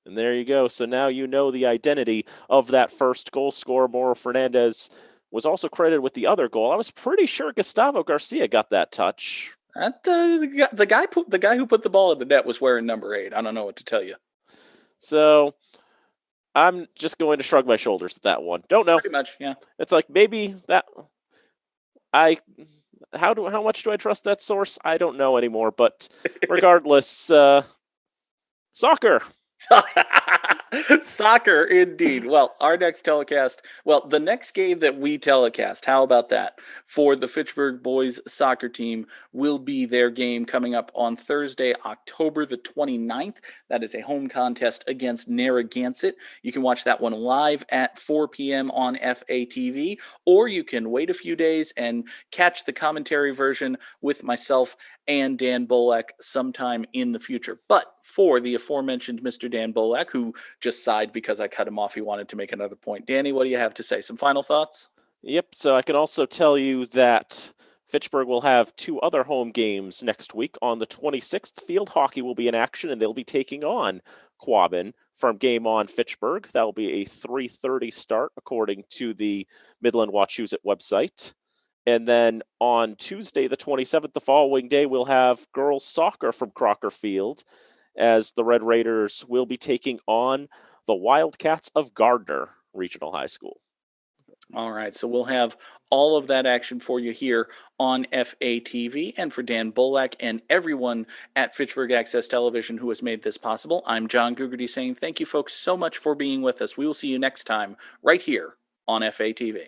And there you go. So now you know the identity of that first goal scorer. Mauro Fernandez was also credited with the other goal. I was pretty sure Gustavo Garcia got that touch. The guy who put the ball in the net was wearing number 8. I don't know what to tell you. So I'm just going to shrug my shoulders at that one. Don't know. Pretty much, yeah. It's like maybe that how much do I trust that source? I don't know anymore. But regardless, soccer. Soccer, indeed. Well, our next telecast, the next game that we telecast, how about that? For the Fitchburg boys soccer team will be their game coming up on Thursday, October the 29th. That is a home contest against Narragansett. You can watch that one live at 4 p.m. on FATV, or you can wait a few days and catch the commentary version with myself and Dan Bolak sometime in the future. But for the aforementioned Mr. Dan Bolak, who just sighed because I cut him off, he wanted to make another point. Danny, what do you have to say? Some final thoughts? Yep, so I can also tell you that Fitchburg will have 2 other home games next week. On the 26th, field hockey will be in action, and they'll be taking on Quabbin from Game On Fitchburg. That will be a 3:30 start, according to the Midland Wachusett website. And then on Tuesday, the 27th, the following day, we'll have girls soccer from Crocker Field, as the Red Raiders will be taking on the Wildcats of Gardner Regional High School. All right, so we'll have all of that action for you here on FATV. And for Dan Bolak and everyone at Fitchburg Access Television who has made this possible, I'm John Gugerty saying thank you folks so much for being with us. We will see you next time right here on FATV.